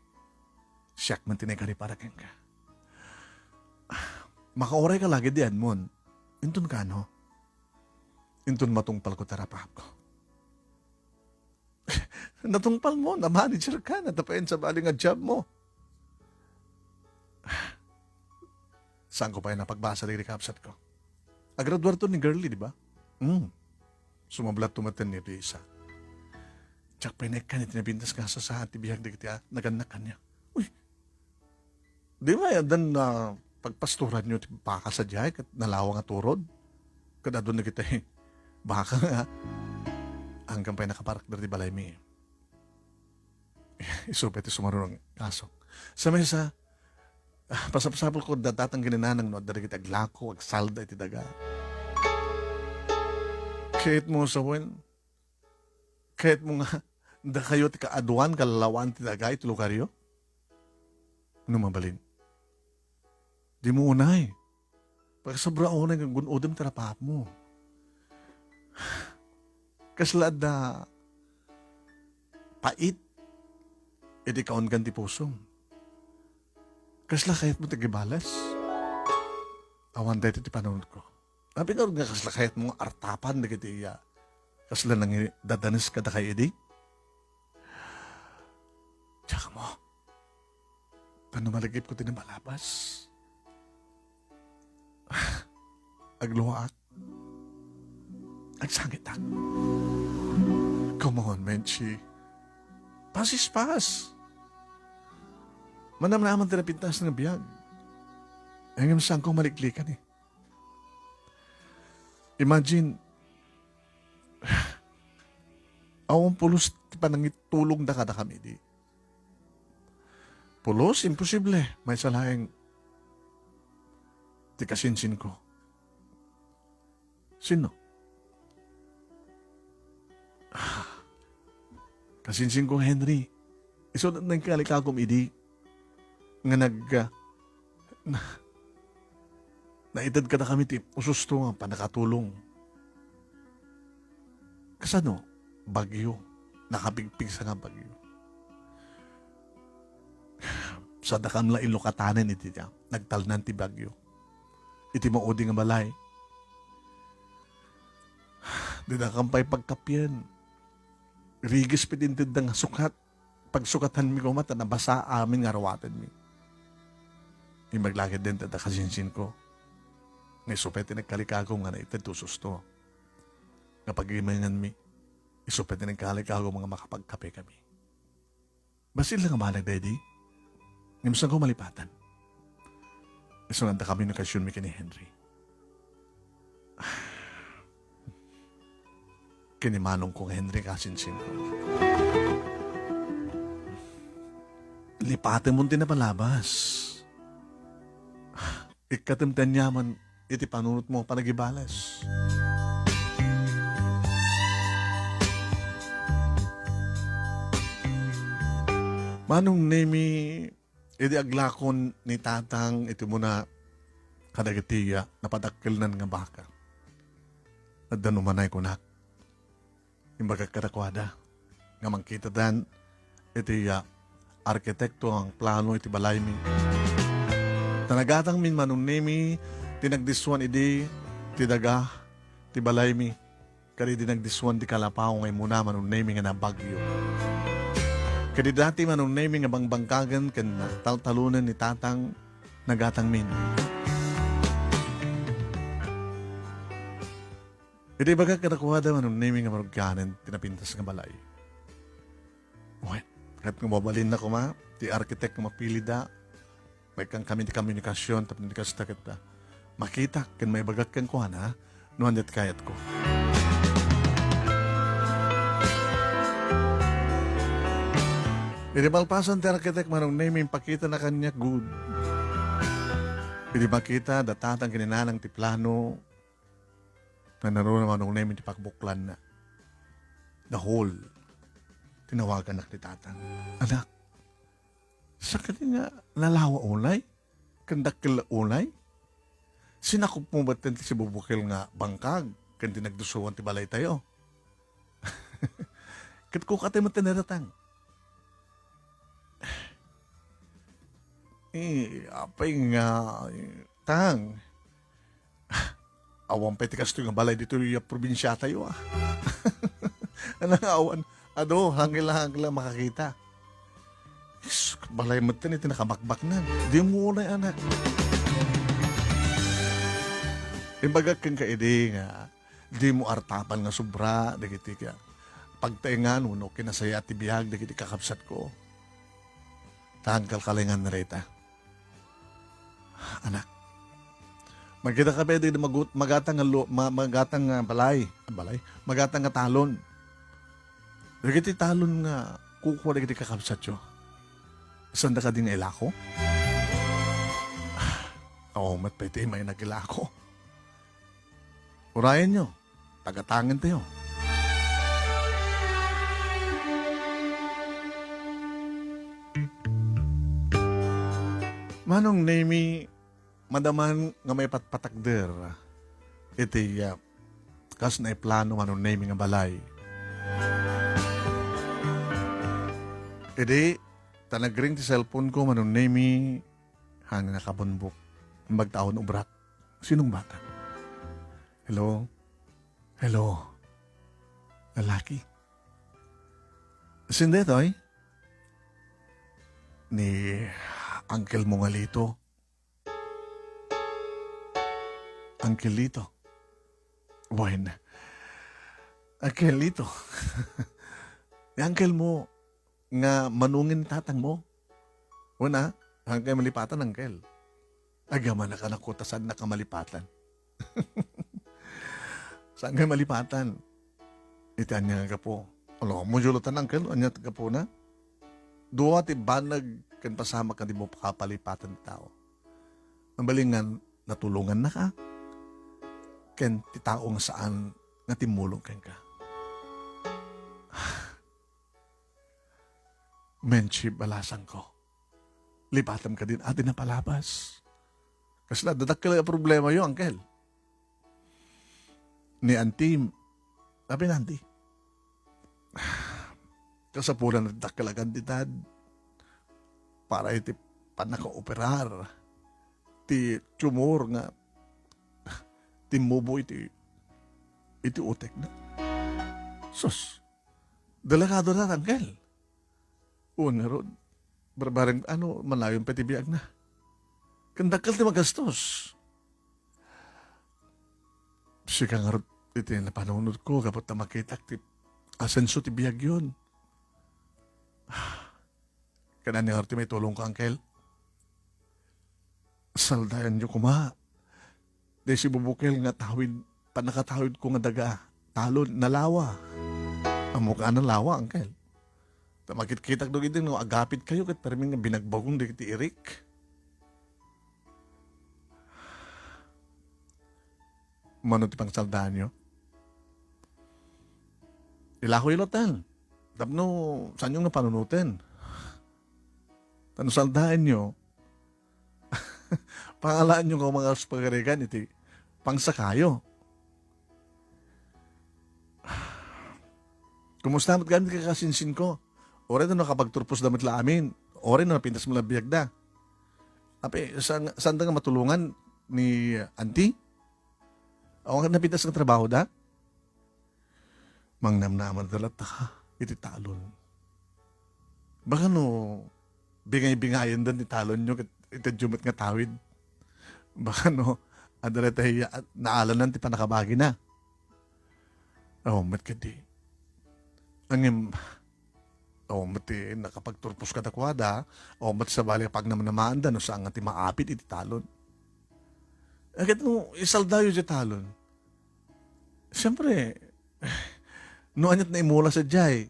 Siyak man tinekari para ken ka. Makaoray ka lagi diyan mon. Intun ka no? Intun matungpal ko tarapap ko. Natungpal mo, na manager ka, natapain sa bali nga job mo. Saan ko pa yung napagbasa ng recapsat ko? Agraduar to ni Girlie, di ba? Sumablat tumaten ni Risa. Tsak pinek ka ni tinabintas ka sa hati bihag di kita naganak ka niya. Uy, di ba yan na pagpasturan nyo baka sa diyay kat nalawa nga turod? Kada doon na kita baka nga hanggang pa yung nakaparak dari balay mi. Isupet sumarunong kasok. Sa mesa, pasapasapol ko datatang ginanang no, dari kita aglako, agsalda iti daga. Kahit mo sa wen, kahit mo nga, da kayo ti kaaduan, kalalawan ti daga, iti lugaryo. Ano mabalin? Di mo unay. Pagkasabra unay, gunudem tarapap mo. Kaslad na pait, edi kaon ganti pusong. Kasla kahit mo tagibalas. Awan dahil iti panahon ko. Sabi nga nga kasla kahit mo artapan na kiti iya. Kasla nang dadanis ka da kay edi. Tsaka mo, paano malagip ko tinabalabas? Agluwaak. Agsangit ak. Come on, Menchi. Pasis pas. Manam naman tinapintas ng biyag. Hanggang saan kong maliklikan eh. Imagine, awang pulos panangit tulong da kada kami di. Pulos, imposible. May salahing di kasinsin ko. Sino? Kasinsin ko, Henry. Iso na nagkalikagom idi. Nga naitad ka na kami ti ususto nga panakatulong. Kasano? Bagyo. Nakapigpig sa nga bagyo. Sa dakam la ilokatanen iti niya. Nagtalnan ti bagyo. Iti maudi nga balay. Di na kampay pagkapyan. Rigis pitintid nga sukat. Pagsukatan mi ko mata, nabasa amin nga rawatan mi. Imaglagid din tada kasinsin ko. Ngay supete nagkalikagong nga na itadusos to. Kapag imangan mi, isupete nagkalikagong mga makapagkape kami. Basil lang ang malag, Daddy. Ngayon ko malipatan. Isunanda kami ng kasyon mi kini Henry. Kinimanong kong Henry kasinsin ko. Lipatin mo din na palabas. Ikatimtan yaman, iti panunot mo panagibalas. Manong nemi, iti aglakon ni tatang, iti muna kadagitiya, napadakkel nga baka. At danumanay ko nak, yung bagagkadakwada, nga mangkita dan, iti arkitekto ang plano iti balay mi. Tanagatang min manong nemi, tinagdiswan idi, ti daga, ti balay mi. Kadi dinagdiswan ti kalapaw ngay muna manong nemi nga nabagyo. Kadi dati manong nemi nga bangbangkagan ken taltalunan ni tatang nagatang min. Kadi baga kadakwada manong nemi nga marugkanan tinapintas nga balay. Uy, kahit nga mabalin na ko ma, ti arkitek nga mapili da, may kang kami ti komunikasyon, tapos di kasta kita. Makita, kan may bagak kang kuha na, nuhan dit kayat ko. Hindi malpasan ti arkitek manong name pakita na kanya good. Hindi makita datatang kininanang ti plano na naroon manong name ti pakbuklan na. The whole. Tinawagan na ti tatang. Anak, sa kanya nalawa ulay? Kandakil ulay? Sinakop mo ba't si bubukil nga bangkag? Kandi nagdusuan ti balay tayo. Kat ko katay mo tinaratang. Apay nga, tang. Awang petikas to yung balay dito yung probinsya tayo ah. Anong awan? Ado, hangila makakita. Yes, balay mo ito nakamakbak na. Di mo ulay anak. Imbaga kang kaidi nga, di mo artapan nga sobra, dagiti ka. Pagtaingan, uno, kinasaya at tibiyag, dagiti kakapsat ko. Tangkal kalingan na rita. Anak, magkita ka pwede magatang nga balay, magatang nga talon. Dagiti talon nga, kukuha dagiti kakapsat yo. Sanda ka din ilako? Oo, matpete may nagilako. Urayan nyo, tagatangin tayo. Manong nemi, madaman nga may patpatakder, iti kas na iplano manong nemi nga balay. Iti, tanagring ti cellphone ko manong nemi, hanggang nakabunbok, magtaon ubrak. Sinong bata? Hello? Hello? Lalaki? Sindi to'y? Ni Uncle mo nga lito. Uncle Lito. Bueno. Uncle Lito. Uncle mo nga manungin tatang mo. Una, hanggang malipatan, Uncle. Agaman na ka nakutasan na kamalipatan. Saan kayo malipatan? Itian niya nga po. Alam mo, julutan, Uncle. Anya ka po na? Duwa ti banag kan pasama ka di mo pakapalipatan ng tao. Ang balingan, natulungan na ka. Ken ti tao nga saan nga timulong ken ka. Menchi balasan ko. Lipatan ka din atin na palabas. Kasi dadak ka lang problema yun, Uncle. Ni Auntie, sabi na Auntie, kasapuran na dadak ka lang kantidad para iti panaka-operar ti tumor nga timubo iti utek na. Sus, delikado na, Uncle. Una ron, barbareng malayong petibiyag na. Kandakal ti magastos. Sika nga ron, iti na panunod ko, kapot na makita ti asenso ti biyag yun. Kanan ni Arti may tulong ka, Uncle. Saldayan niyo kuma. Di si bubukil nga tawid, panakatawid ko nga daga. Talon, nalawa. Ang mukha ng lawa, Uncle. Makit-kitak doon ito, no, agapit kayo, kat parang nga binagbagong di kiti Eric. Mano ti pang saldahan niyo? Ilako ilotan. Tapno, saan yung napanunutin? Tanusaldaan nyo, pangalaan nyo ka mga pagkarigan, iti pangsakayo. Kumusta mat ganit ka kasinsin ko? Ore na nakapagturpos damit la amin. Ore na napintas mo lang biyag da. Ape, saan nga matulungan ni auntie? Ako nga napintas ng trabaho da? Mangnamnaman talata ka, iti talon. Baka no, bingay-bingayan doon ni talon nyo, iti jumat nga tawid. Baka no, adara tayo, naalanan ti panakabagi na. Oh, mat ka di. Angim, mati nakapagturpos ka takwada, mat sa bali pag naman da, no saan nga ti maapit iti talon. Agad no, isaldayo di talon. Siyempre, no anyat na imula sa jay,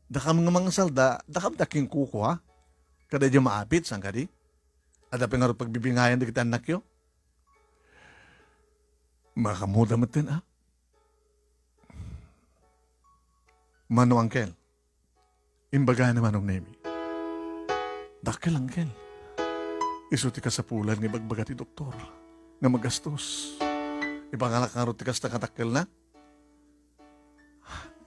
dakam nga mga salda, dakam taking kuko ha, kada di maapit, saan ka di? Ada nga rin pagbibingayan di kita anak yo. Makamuda matin ha. Mano angkel, imbaga naman ang nemi. Dakil angkel, isuti ka sa pulan ng bagbaga ti doktor, nga magastos. Ipangalak nga ruti ka sa katakil na.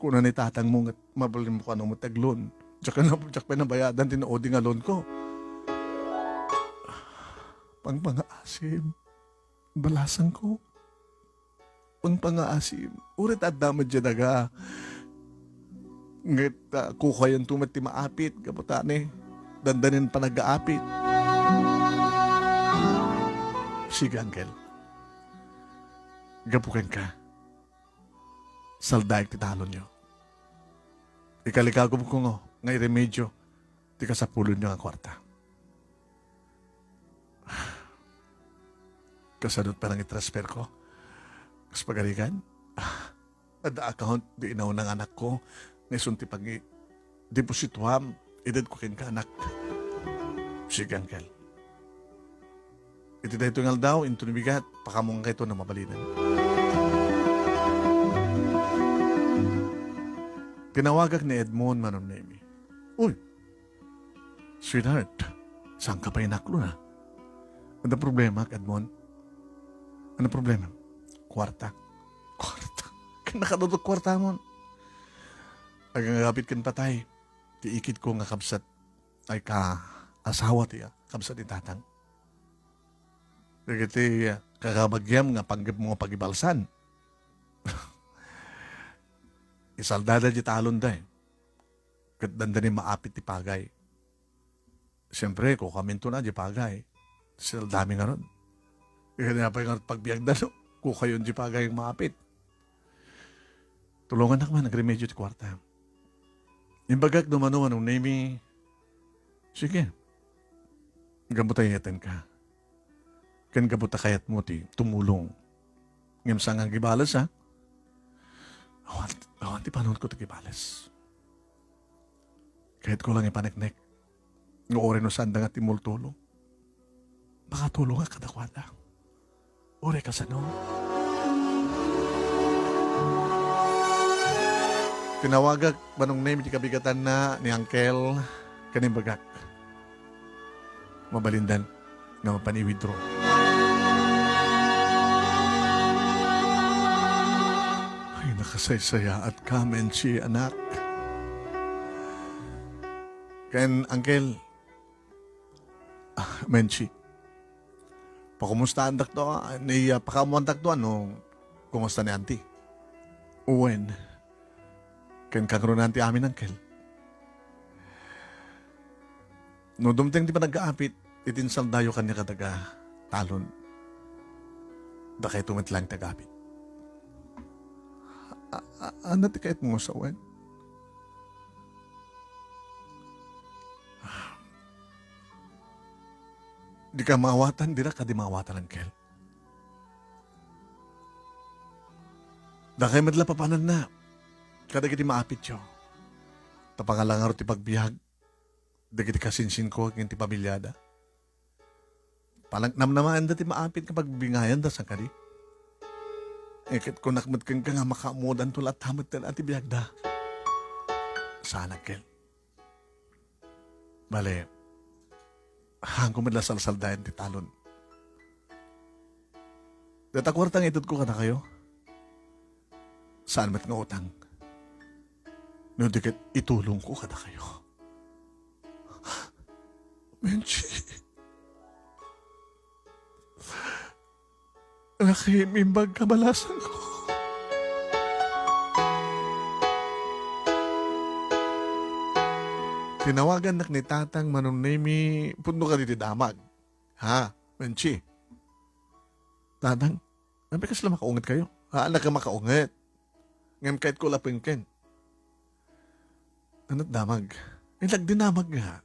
Kuna ni tatang mo at mabalin mo ka nung mataglon. Diyak pa nabayadan tinoodi nga loan ko. Pangpangaasim, balasan ko. Pangpangaasim, urit at damad dyan daga. Ngit kukayan tumat ti maapit, kaputane, dandanin pa nag-aapit. Sige, Angel. Gapukan ka. Saldaik ti talon nyo. Ikalikagom ko ngo, ngay remedyo, ti kasapulon nyo ang kwarta. Kasadot pa nang itransfer ko. Kas pagarikan, ada account di inaw ng anak ko, naisunti pag deposituam, edad ko kin ka anak. Sige, Angel. Iti dahito ngal daw, into nibigat, pakamong kaito na mabalinan. Tinawagak ni Edmond manon nemi. Uy, sweetheart, saan ka pa inaklo na? Ano problema, Edmond? Ano problema? Kwarta. Kwarta. Kinakadodot kwarta mo. Agangagapit kan patay. Tiikit ko nga kabsat ay asawa tiya. Kabsat ni tatang. Dagiti kakabagyam nga panggap mo pagibalsan. Isaldada di talon da eh. Kat dandani maapit ti pagay. Siyempre, ko kaminto na di pagay. Sila dami nga ron. Kaya na pa yung pagbiag na no. Kung kayo di pagay yung maapit. Tulungan na naman, nagremedyo ti kwarta. Imbagak dumano anong name. Sige. Gabutayaten ka. Kan gabutakayat mo ti tumulong. Ngam sang ang gibalas ha. Awan ti panahon ko ti gibalas. Kahit ko lang ipaneknek. Ng ore no sanda nga ti multulong. Baka tulong nga kadakwada. Ore ka sa no. Tinawagak manong name ti kabigatan na ni Uncle kanimbagak. Mabalindan nga mapani-withdraw. Ay, nakasaysaya at kamen si anak. Ken Uncle, Menchi, pakumustahan takto, pakamuan takto, kumusta ni auntie? Uwen, ken kagro nanti amin, Uncle. No dumteng di pa nag-aapit, itinsal dayo kanya kataga talon. Da kayo tumitlang tagapit. Ano ti kahit mo sa uwan? Di ka maawatan, di na ka di maawatan, Uncle. Da kayo madla papanan na. Kada kiti maapit yo. Tapangalangar ti pagbiag. Da kiti kasinsin ko, kiti pabilyada. Palang namnamaan da ti maapit kapag bingayan da sa kari. Ekit ko nakmat kang nga makamudan tulat hamat na ati biag da. Sana, Uncle. Bale, hangko madla salsaldayan ti talon. Data kwartang itod ko ka na kayo. Saan mat nga utang? No dikit itulong ko ka na kayo. Menchi. Nakimimbag kabalasan ko. Tinawagan nak ni tatang manunemi puno ka diti damag. Ha, Menchi. Tatang, nabi kas lang makaungit kayo. Ha, anak ka makaungit. Ngayon kahit ko lapingken. Anot damag? Ay, lagdinamag nga.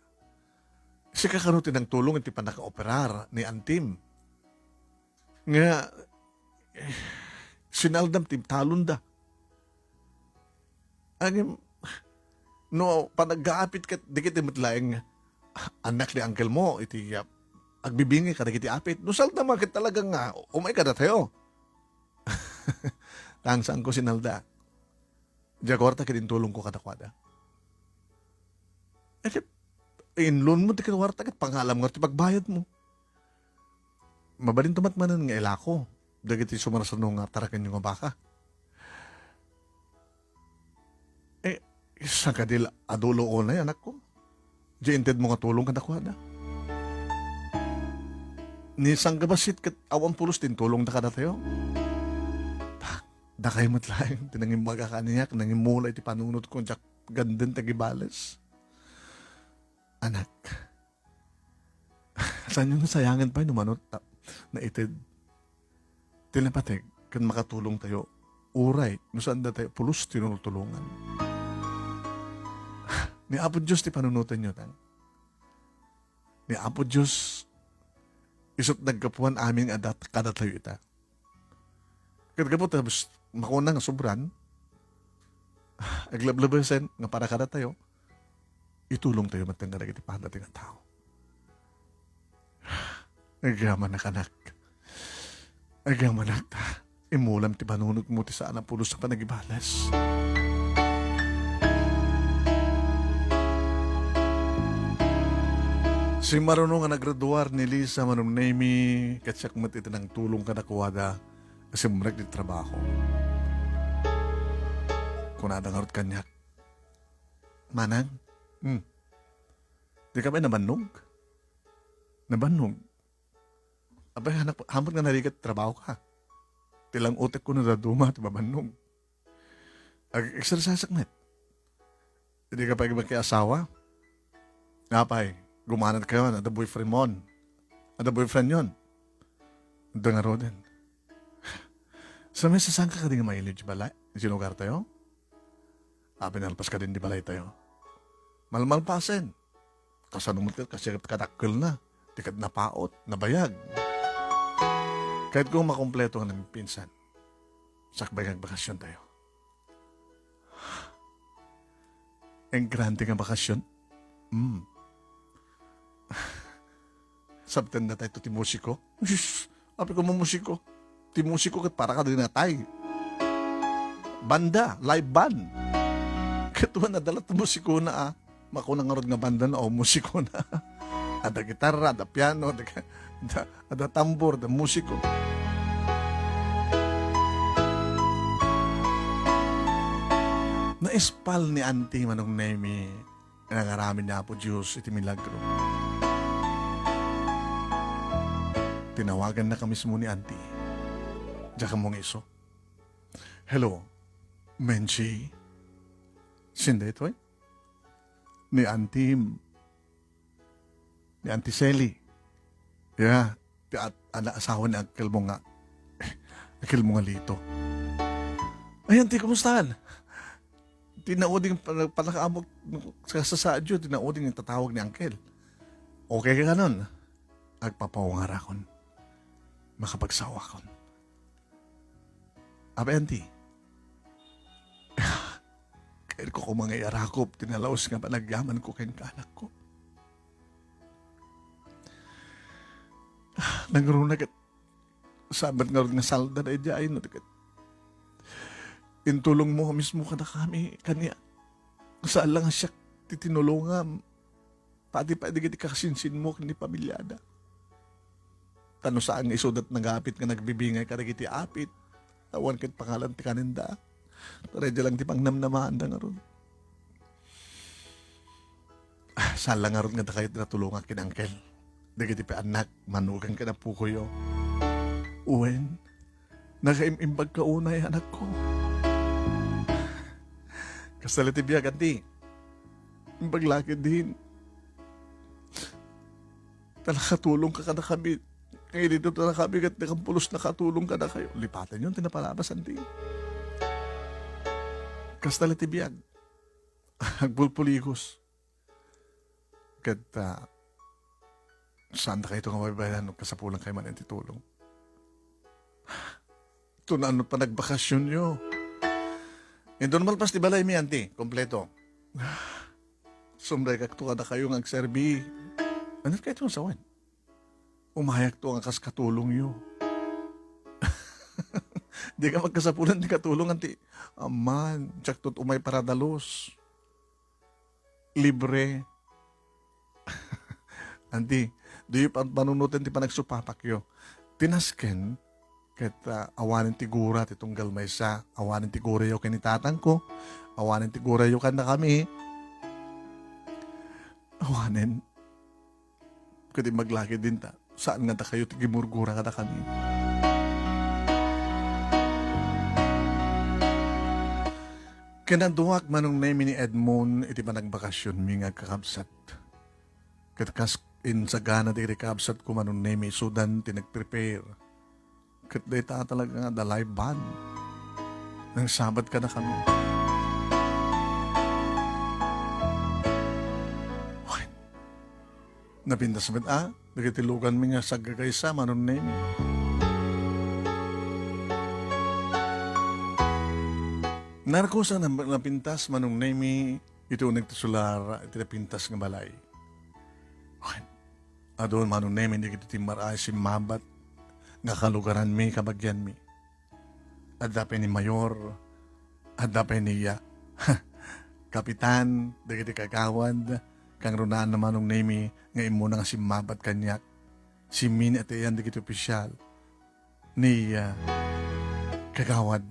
Si kakarutin ng tulong iti pa naka-operar ni Antim. Nga, sinaldam tim talon da. Ang no, panag-aapit ka, di kita matlaing anak ni uncle mo, iti agbibingi ka, di kita apit. No, salda makit talaga nga, umay ka na tayo. Tangsaan ko sinalda. Jakorta kitintulong ko katakwada. In-loan mo, di kitawarta kat pangalam nga, pagbayad mo. Mabalin tumatmanan nga ilako. Dagiti sumarasano nga tarakan yung nga baka. Isang kadil adulo ko na anak ko. Diyan inted mo nga tulong ka nakwada. Ni isang gabasit kat awan pulos din tulong na kada tayo. Da kayo matlaing. Tinangin baga ka niya. Tinangin mula iti panunod ko. Diyak gandun tagibales. Anak. Saan yung nasayangan pa yung numanot na ited. Tinapatig. Kan makatulong tayo. Uray. No saan da tayo. Pulos tinulungan. Ni Apo Diyos ti panunutan nyo tan. Ni Apo Diyos isot nagkapuan aming adat kada tayo ita. Kadagapot tapos makuna nga sobran aglablabasen nga para kada tayo itulong tayo matang kada iti padating ang tao. Agaman na kanak. Agaman na ta. Imulam ti panunod mo ti saan ang pulos sa panagibalas. Si marunong nga nagraduar ni Lisa manunemi katsak mat ito ng tulong ka nakuwada kasi murag di trabaho. Kung nadangarot kanyak. Manang? Di ka ba nabannog? Nabannog? Abay, hamot nga narigat trabaho ka. Tilang utek ko na daduma at mabannog. Exercise akmet. Hindi ka pa magkiasawa? Napay. Gumanat kayo, ada boyfriend mo. Ada boyfriend yon. Ada nga roden. Sa may sasang ka din nga mailid di balay? Sinugar tayo? Pinalpas ka din di balay tayo. Malmalpasin. Kasanumot ka kasi katakil na. Tikat na paot, nabayag. Kahit kung makompleto ka ng pinsan, sakbay kang bakasyon tayo. Ang grande nga bakasyon? Sabtan na tayo ti musiko. Api ko mo musiko. Ti musiko kat para ka din natay. Banda, live band. Katuwa na dalat musiko na Makunang nga nga banda na musiko na. Ada gitarra, ada piano, ada tambor, ada musiko. Naispal ni Auntie Manong Nemi nangaramin na po Diyos iti milagro. Tinawagan na kami mismo ni Auntie. Diyan ka mong iso. Hello, Menchi. Sinde ito Ni Auntie Sally. Yeah, at asawa ni Uncle mo nga. Uncle mo nga lito. Ay, Auntie, kumustahan? Tinauding palakaamok sa sasadyo, tinauding yung tatawag ni Uncle. Okay ka nun? Agpapawangara kon. Makapagsawa kon. Abe, Auntie. Kahit ko kung mga iarakop, tinalaos nga panagyaman ko kayong kaanak ko. Nangrunag at sabat nga rin nga salda na idyain. Intulong mo mismo ka na kami kanya. Saan lang siya titinulungan. Pati pa di kasinsin mo kini pamilyada. Tano saan nga isudat nagapit nga nagbibingay ka iti apit. Tawan kit pangalan ti kaninda. Taradya lang ti pangnamnamaan da nga ron. Sala nga ron nga da kayo natulungan kinangkel. Dagiti pa anak, manugang ka na po kuyo. Uwen, nakaimimbag ka unay anak ko. Kasaliti biyagan di. Imbaglakid din. Talakatulong ka na kami. Kaya dito na kami at nakampulos nakatulong ka na kayo. Lipatan yun, tinapalabasan din. Kastaliti biyag. Agbulpuligos. Kata, saan na kayo itong mababayan kasapulang kayo man ang titulong? Ito na ano pa nagbakasyon nyo. Ito naman pas di balay mi, auntie. Kompleto. Sumday kakto ka na kayo ng agserbi. Ano kayo itong sawan? Umayak to ang kaskatulong nyo. Di ka magkasapulan di katulong, auntie. Aman, tsak tot umay paradalos. Libre. Auntie, di panunutin ti panagsupapakyo. Tinasken, ket awanin ti gura ti tunggal maysa, awanin ti gura yo kanitatang ko, awanin ti gura yo kan na kami. Awanin. Kadi maglaki din ta. Saan nga ta kayo ti gimurgura ka na kami? Kinaduwak manong name ni Edmond iti panagbakasyon mi nga kakabsat. Katkas insagana di kakabsat ko manong name sudan tinag-prepare. Kat day ta talaga nga dalay band. Nang sabat ka na kami. Okay. Napintas ba nagitilugan mi nga sagagaysa manong name. Narkosa na napintas manong name ito nagtisular iti napintas nga balay. Okay. Adon manong name hindi kita timaray si mabat nga kalugaran mi kabagyan mi. Adapay ni Mayor, adapay niya. Kapitan, dagiti kagawad, kang runaan naman ng name nga imo na nga si mabat kanyak. Si Min at iyan dagiti opisyal. Ni kagawad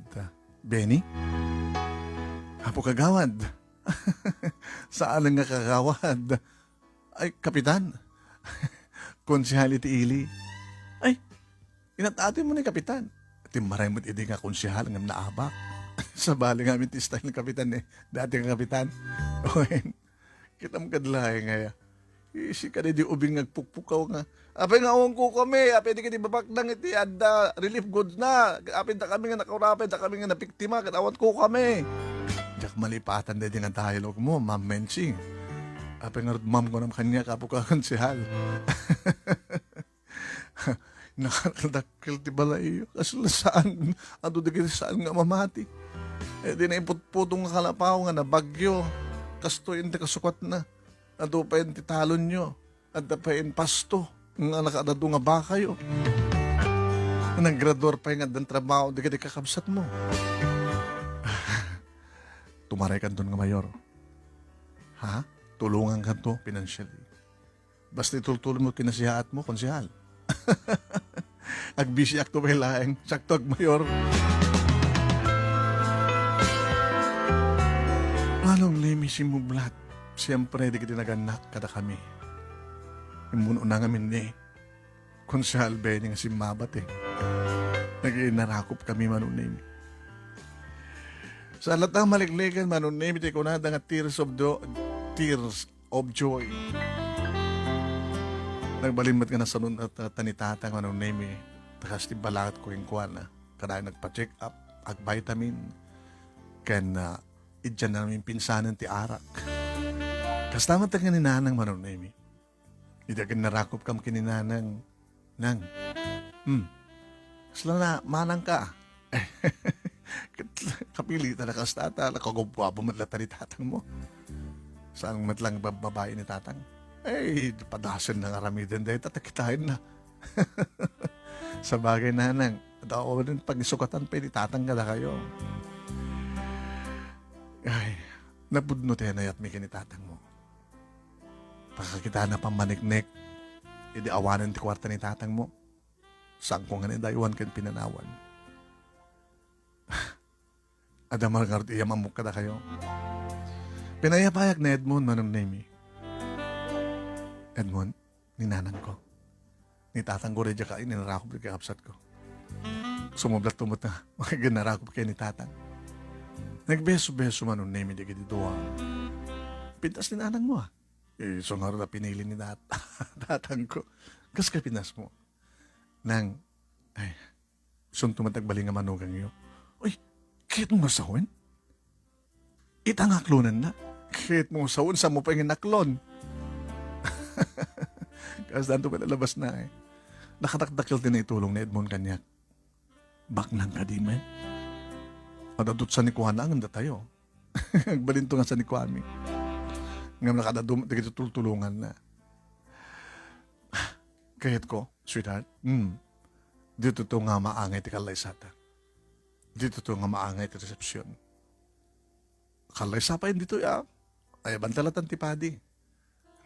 Benny? Apo kagawad. Saan nga kagawad? Ay, kapitan. Konsihal iti ili. Ay, inatati mo ni kapitan. Timaray mo't hindi nga konsihal nga naabak. Sa bali nga ti style ng kapitan eh. Dati nga kapitan. Oen, kitam kadlahe nga ya. Isi ka di ubing nagpukpukaw nga. Apay nga uwang ko kami. Apay di ka di babakdang iti adda relief goods na. Apay da kami nga nakaurapay. Da kami nga napiktima. Katawat ko kami. Diyak malipatan din nga dialog mo, Ma'am Menching. Apay nga ma'am ko naman kanya kapukakan si Hal. Nakakadakil ti balay. Kasla saan? Ado di saan nga mamati. Eh di na iputputong nga kalapaw nga na bagyo. Kasto yun ti kasukat na. Ado pa yun ti talon nyo. Ado pa yun pasto. Nga nakadado nga ba kayo. Naggraduar pa yung nga trabaho. Di ka di kakabsat mo. Tumaray ka doon nga mayor. Ha? Tulungan ka to financially. Basta itultuloy mo kinasihaat mo, konsihal. Agbisi akto may laeng. Sakto ag mayor. Anong limisin mo, Vlad? Siyempre, di kita naganak kada kami. Imuno na ngamin ni konsihal Benny nga si Mabat eh. Nag-inarakop kami manunim. Sa latang maliklikan, manunim iti kunada nga tears of joy. Nagbalimot ka na sa nun at tanitatang manunim eh. Takas ti balakat ko yung kuwan na. Kada nagpa-check up, ag-vitamin. Kan idyan na namin pinsanan ti arak. Kastamat ang kaninanang manunim eh. Idagan narakop kam kininanang. Nang, kasla na, manang ka. Kapilitan na kastata, nakagumpuabo matlata ni tatang mo. Saan matlang babae ni tatang? Eh, padasan na aramidan dahil tatakitain na. Sa bagay na nang, daw din pag-isukatan pa ni tatang ka na kayo. Ay, nabudno tayo na yat may kinitatang mo. pakakita na pamaniknek, idi awanan ti kwarta ni tatang mo. Saan ko nga ni dayuan kan pinanawan. Adamar nga rin iyamamok ka na kayo. Pinayapayak na Edmond manong name. Edmond, ninanang ko. Ni tatang ko rin dyan ka, ininarakob rin kakapsat ko. Sumublat tumot na, makaganarakop kayo ni tatang. Nagbeso-beso manong name, di ka dito. Pintas ni nanang mo ah. So nga rin na pinili ni tatang ko. Kas ka pinas mo. Nang, ay, sun tumatagbaling nga manugang iyo. Uy, kahit mo masawin? Itangaklonan na. Kahit mo masawin, sa mo pa yung naklon. Kasi daan tumalalabas na eh. Nakatakdakil din na itulong ni Edmond Kanyak. Baknang ka di man. Madadot sa ni Kuhana, ang ganda tayo. Agbalinto nga sa ni Kuhami. Ngam nakadadum, dito tultulungan na. Kahit ko, sweetheart, dito to nga maangay ti kalaysata. Dito to nga maangay ti resepsyon. Kalaysa pa yun dito ya. Ay, bantalatan ti padi.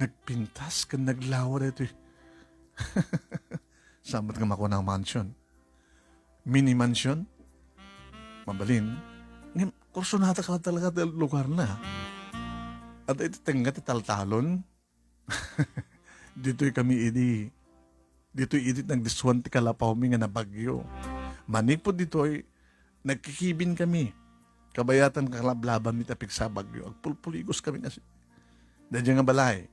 Nagpintas ka naglawa dito. Samat nga mako ng mansion. Mini mansion. Mabalin. Ngayon, kurso nata ka talaga lugar na. At ito tenga ti taltalon. Dito'y kami dito'y idit nagdiswan ti kalapaw mi nga na bagyo. Manik po dito'y nagkikibin kami. Kabayatan kalablaban mi tapik sa bagyo. Agpulpuligos kami kasi. Dadya nga balay.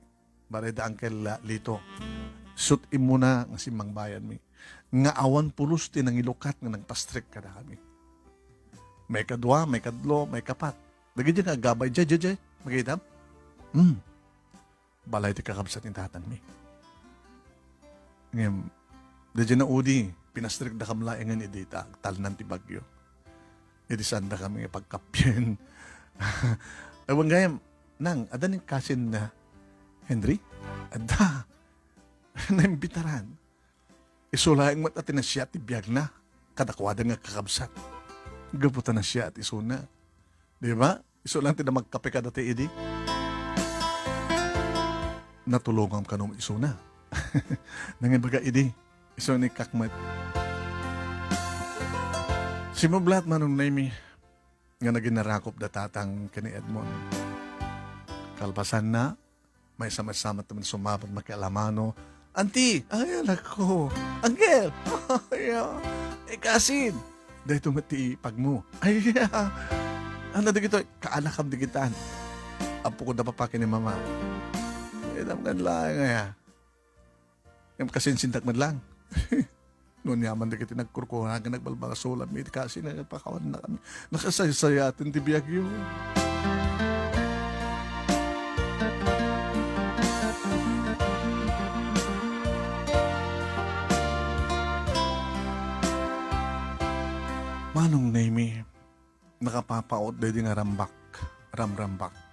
Bareda Uncle Lito. Sut imuna nga si Mangbayan mi. Nga awan pulos ti nang ilukat nga nagpastrik ka na kami. May kadwa, may kadlo, may kapat. Dagi dyan nga gabay dyan. Magitam? Balay ti kakabsat ni tatang mi. Ngayon, dadya na udi, pinastrik da kamlaengan idita, talnan ti bagyo. Idisanda kami pagkapyan. Ewan gayam, nang, ada ni kasin na, Henry, ada, naimbitaran. Isulaing mat atin na siya ti biyag na, kadakwada nga kakabsat. Gaputan na siya at isuna. Di ba? Isulang ti na magkape ka dati, idi. Natulungan ka nung isuna. Nangin baga idi. Iso ni kakmat. Si Mublat manong naimi nga naginarakop da tatang kani Edmond. Kalpasan na, may sama-sama naman sumabot makialamano. Auntie! Ay, anak ko! Angel! Ay, kasin! Dahil tumati pag mo. Ay, ano na dito? Kaalakam digitan. Apo ko na papakin ni mama. Damgan lang nga. Yung kasinsintak man lang. Noon yaman na kita nagkurkuhan, nagbalbangasulan, may kasi nagpakawan na kami. Nakasaya-saya atin ti biyag yun. Manong Naimi, nakapapaot dahil nga rambak,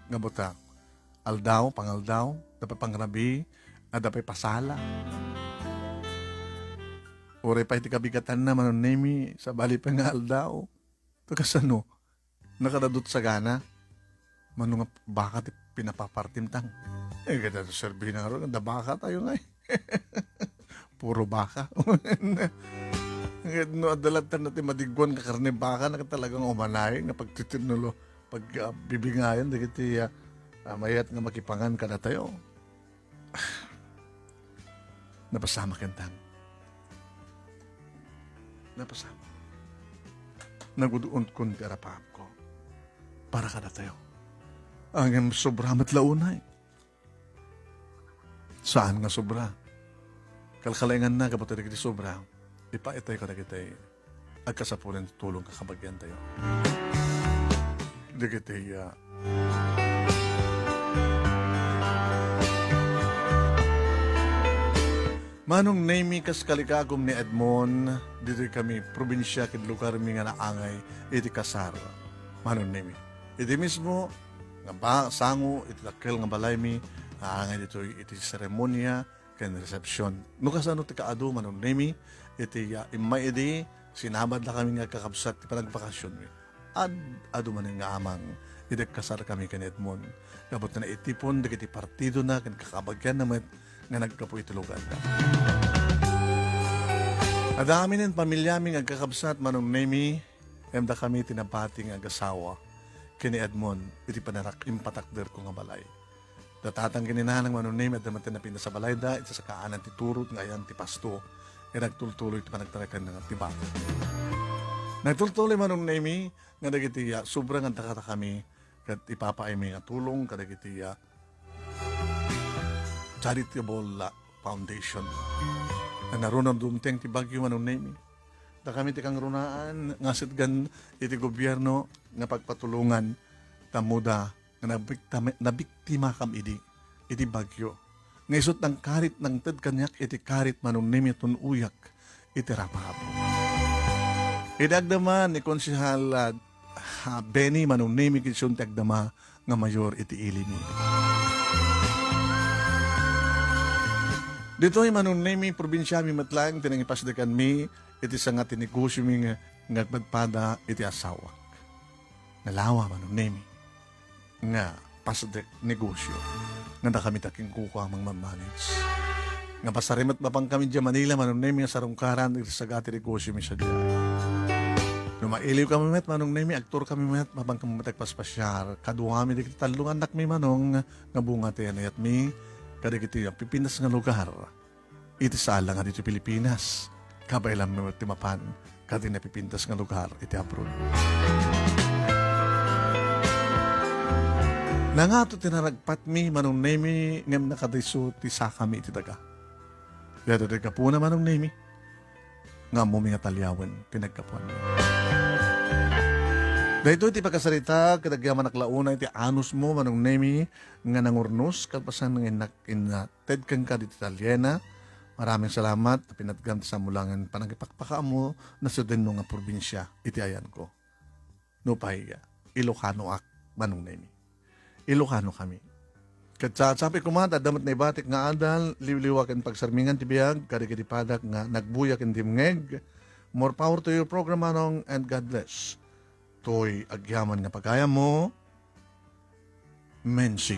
nga buta. Aldaw, pangaldaw, dapat pangrabi, dapat pasala. Ure pa iti kabigatan na manon nemi sa bali pa nga aldaw. Ito kasano, nakadadot sa gana, manong nga baka ti pinapapartimtang. Kaya serbi na nga rin, da baka tayo nga Puro baka. No, adalatan natin madigwan ka karne baka na talagang umanay nga pagtitinulo, pag bibingayan, di kiti mayat nga makipangan ka na tayo. Napasama kentang. Napasama. Naguduon kun ti arapap ko. Para ka na tayo. Ang sobra matlaunay. Saan nga sobra? Kalkalingan na kapag tayo kiti sobra. Ipaitay ka na kitay. Agkasapunan tulong kakabagyan tayo. Di kitay Manong Naimi kas kalikagom ni Edmond, dito kami, probinsya, kidlugar mi nga naangay, iti kasar. Manong Naimi. Iti mismo, nga sango, iti takil nga balay mi, naangay dito iti seremonya, ken resepsyon. Nukasano ti kaado, Manong Naimi, iti imay iti, sinabad na kami nga kakabsat, ti panagpakasyon mi. Ado man nga amang, Idak kasar kami kan Edmond. Kabot na itipon, dagiti partido na, kan kakabagyan naman, nga nagkapo itulugan ka. Adami ng pamilyaming agkakabsat manong nemi, emda kami tinapating agasawa, kini Edmond, iti panarak impatakder ko nga balay. Datatang gininanang manong nemi, at daman tinapinda sa balay da, iti sa kaanan ti turot, ngayon ti pasto, e nagtultuloy ti panagtarakan ng tiba. Nagtultuloy manong nemi, nga dagiti sobrang ang takata kami, kat ipapaay may nga tulong, kadagiti charitable foundation. Na narunan dumteng ti bagyo manong nemi. Da kami ti kang runaan, nga sitgan iti gobyerno, nga pagpatulungan, tamuda, nga nabiktima kam iti bagyo. Nga isot ng karit ng tad kanyak, iti karit manong nemi uyak, iti rapahapo. Idagdaman ni Konsihal Benny manong nemi kitsun ti agdama nga mayor iti ilimi. Dito ay manong nemi probinsya mi matlang tinangipasdakan mi iti sa nga tinegosyo mi nga magpada iti asawak. Nalawa manong nemi nga pasdek negosyo nga na kami taking kuko amang mamanage. Nga pasarimat mapang kami dyan Manila manong nemi nga sarungkaran iti sa gati negosyo mi sa dyan. Numailiw kami met manong nemi, aktor kami met, mabang kami matagpaspasyar. Kadwa mi di kita talungan anak mi manong, nga bunga tayo na yat mi, kadagiti pipinas nga lugar. Iti sala nga dito Pilipinas, kabay lang mi timapan, kadi na pipintas nga lugar, iti abroad. Nangato tinaragpat mi, manong nemi, ngam nakadiso ti sakami iti daga. Kaya daga po na manong nemi, nga mo mga talyawan, pinagkapuan mo. Dahito iti pagkasarita, kadagyaman naklauna iti anus mo, manong nemi, nga nangurnos, kalpasan ng ted kang ka dito Italiana. Maraming salamat, pinatgam sa mulangan panagipakpaka mo, na sa din nga probinsya, iti ayan ko. Nupahiga, Ilocano manong nemi. Ilocano kami. Katsasapi ko man, damat na ibatik nga adal, liwliwakan pagsarmingan tibiyag, karikiti padak nga nagbuyak in timngeg. More power to your program, manong, and God bless. To'y agyaman nga pagkaya mo, Mensi.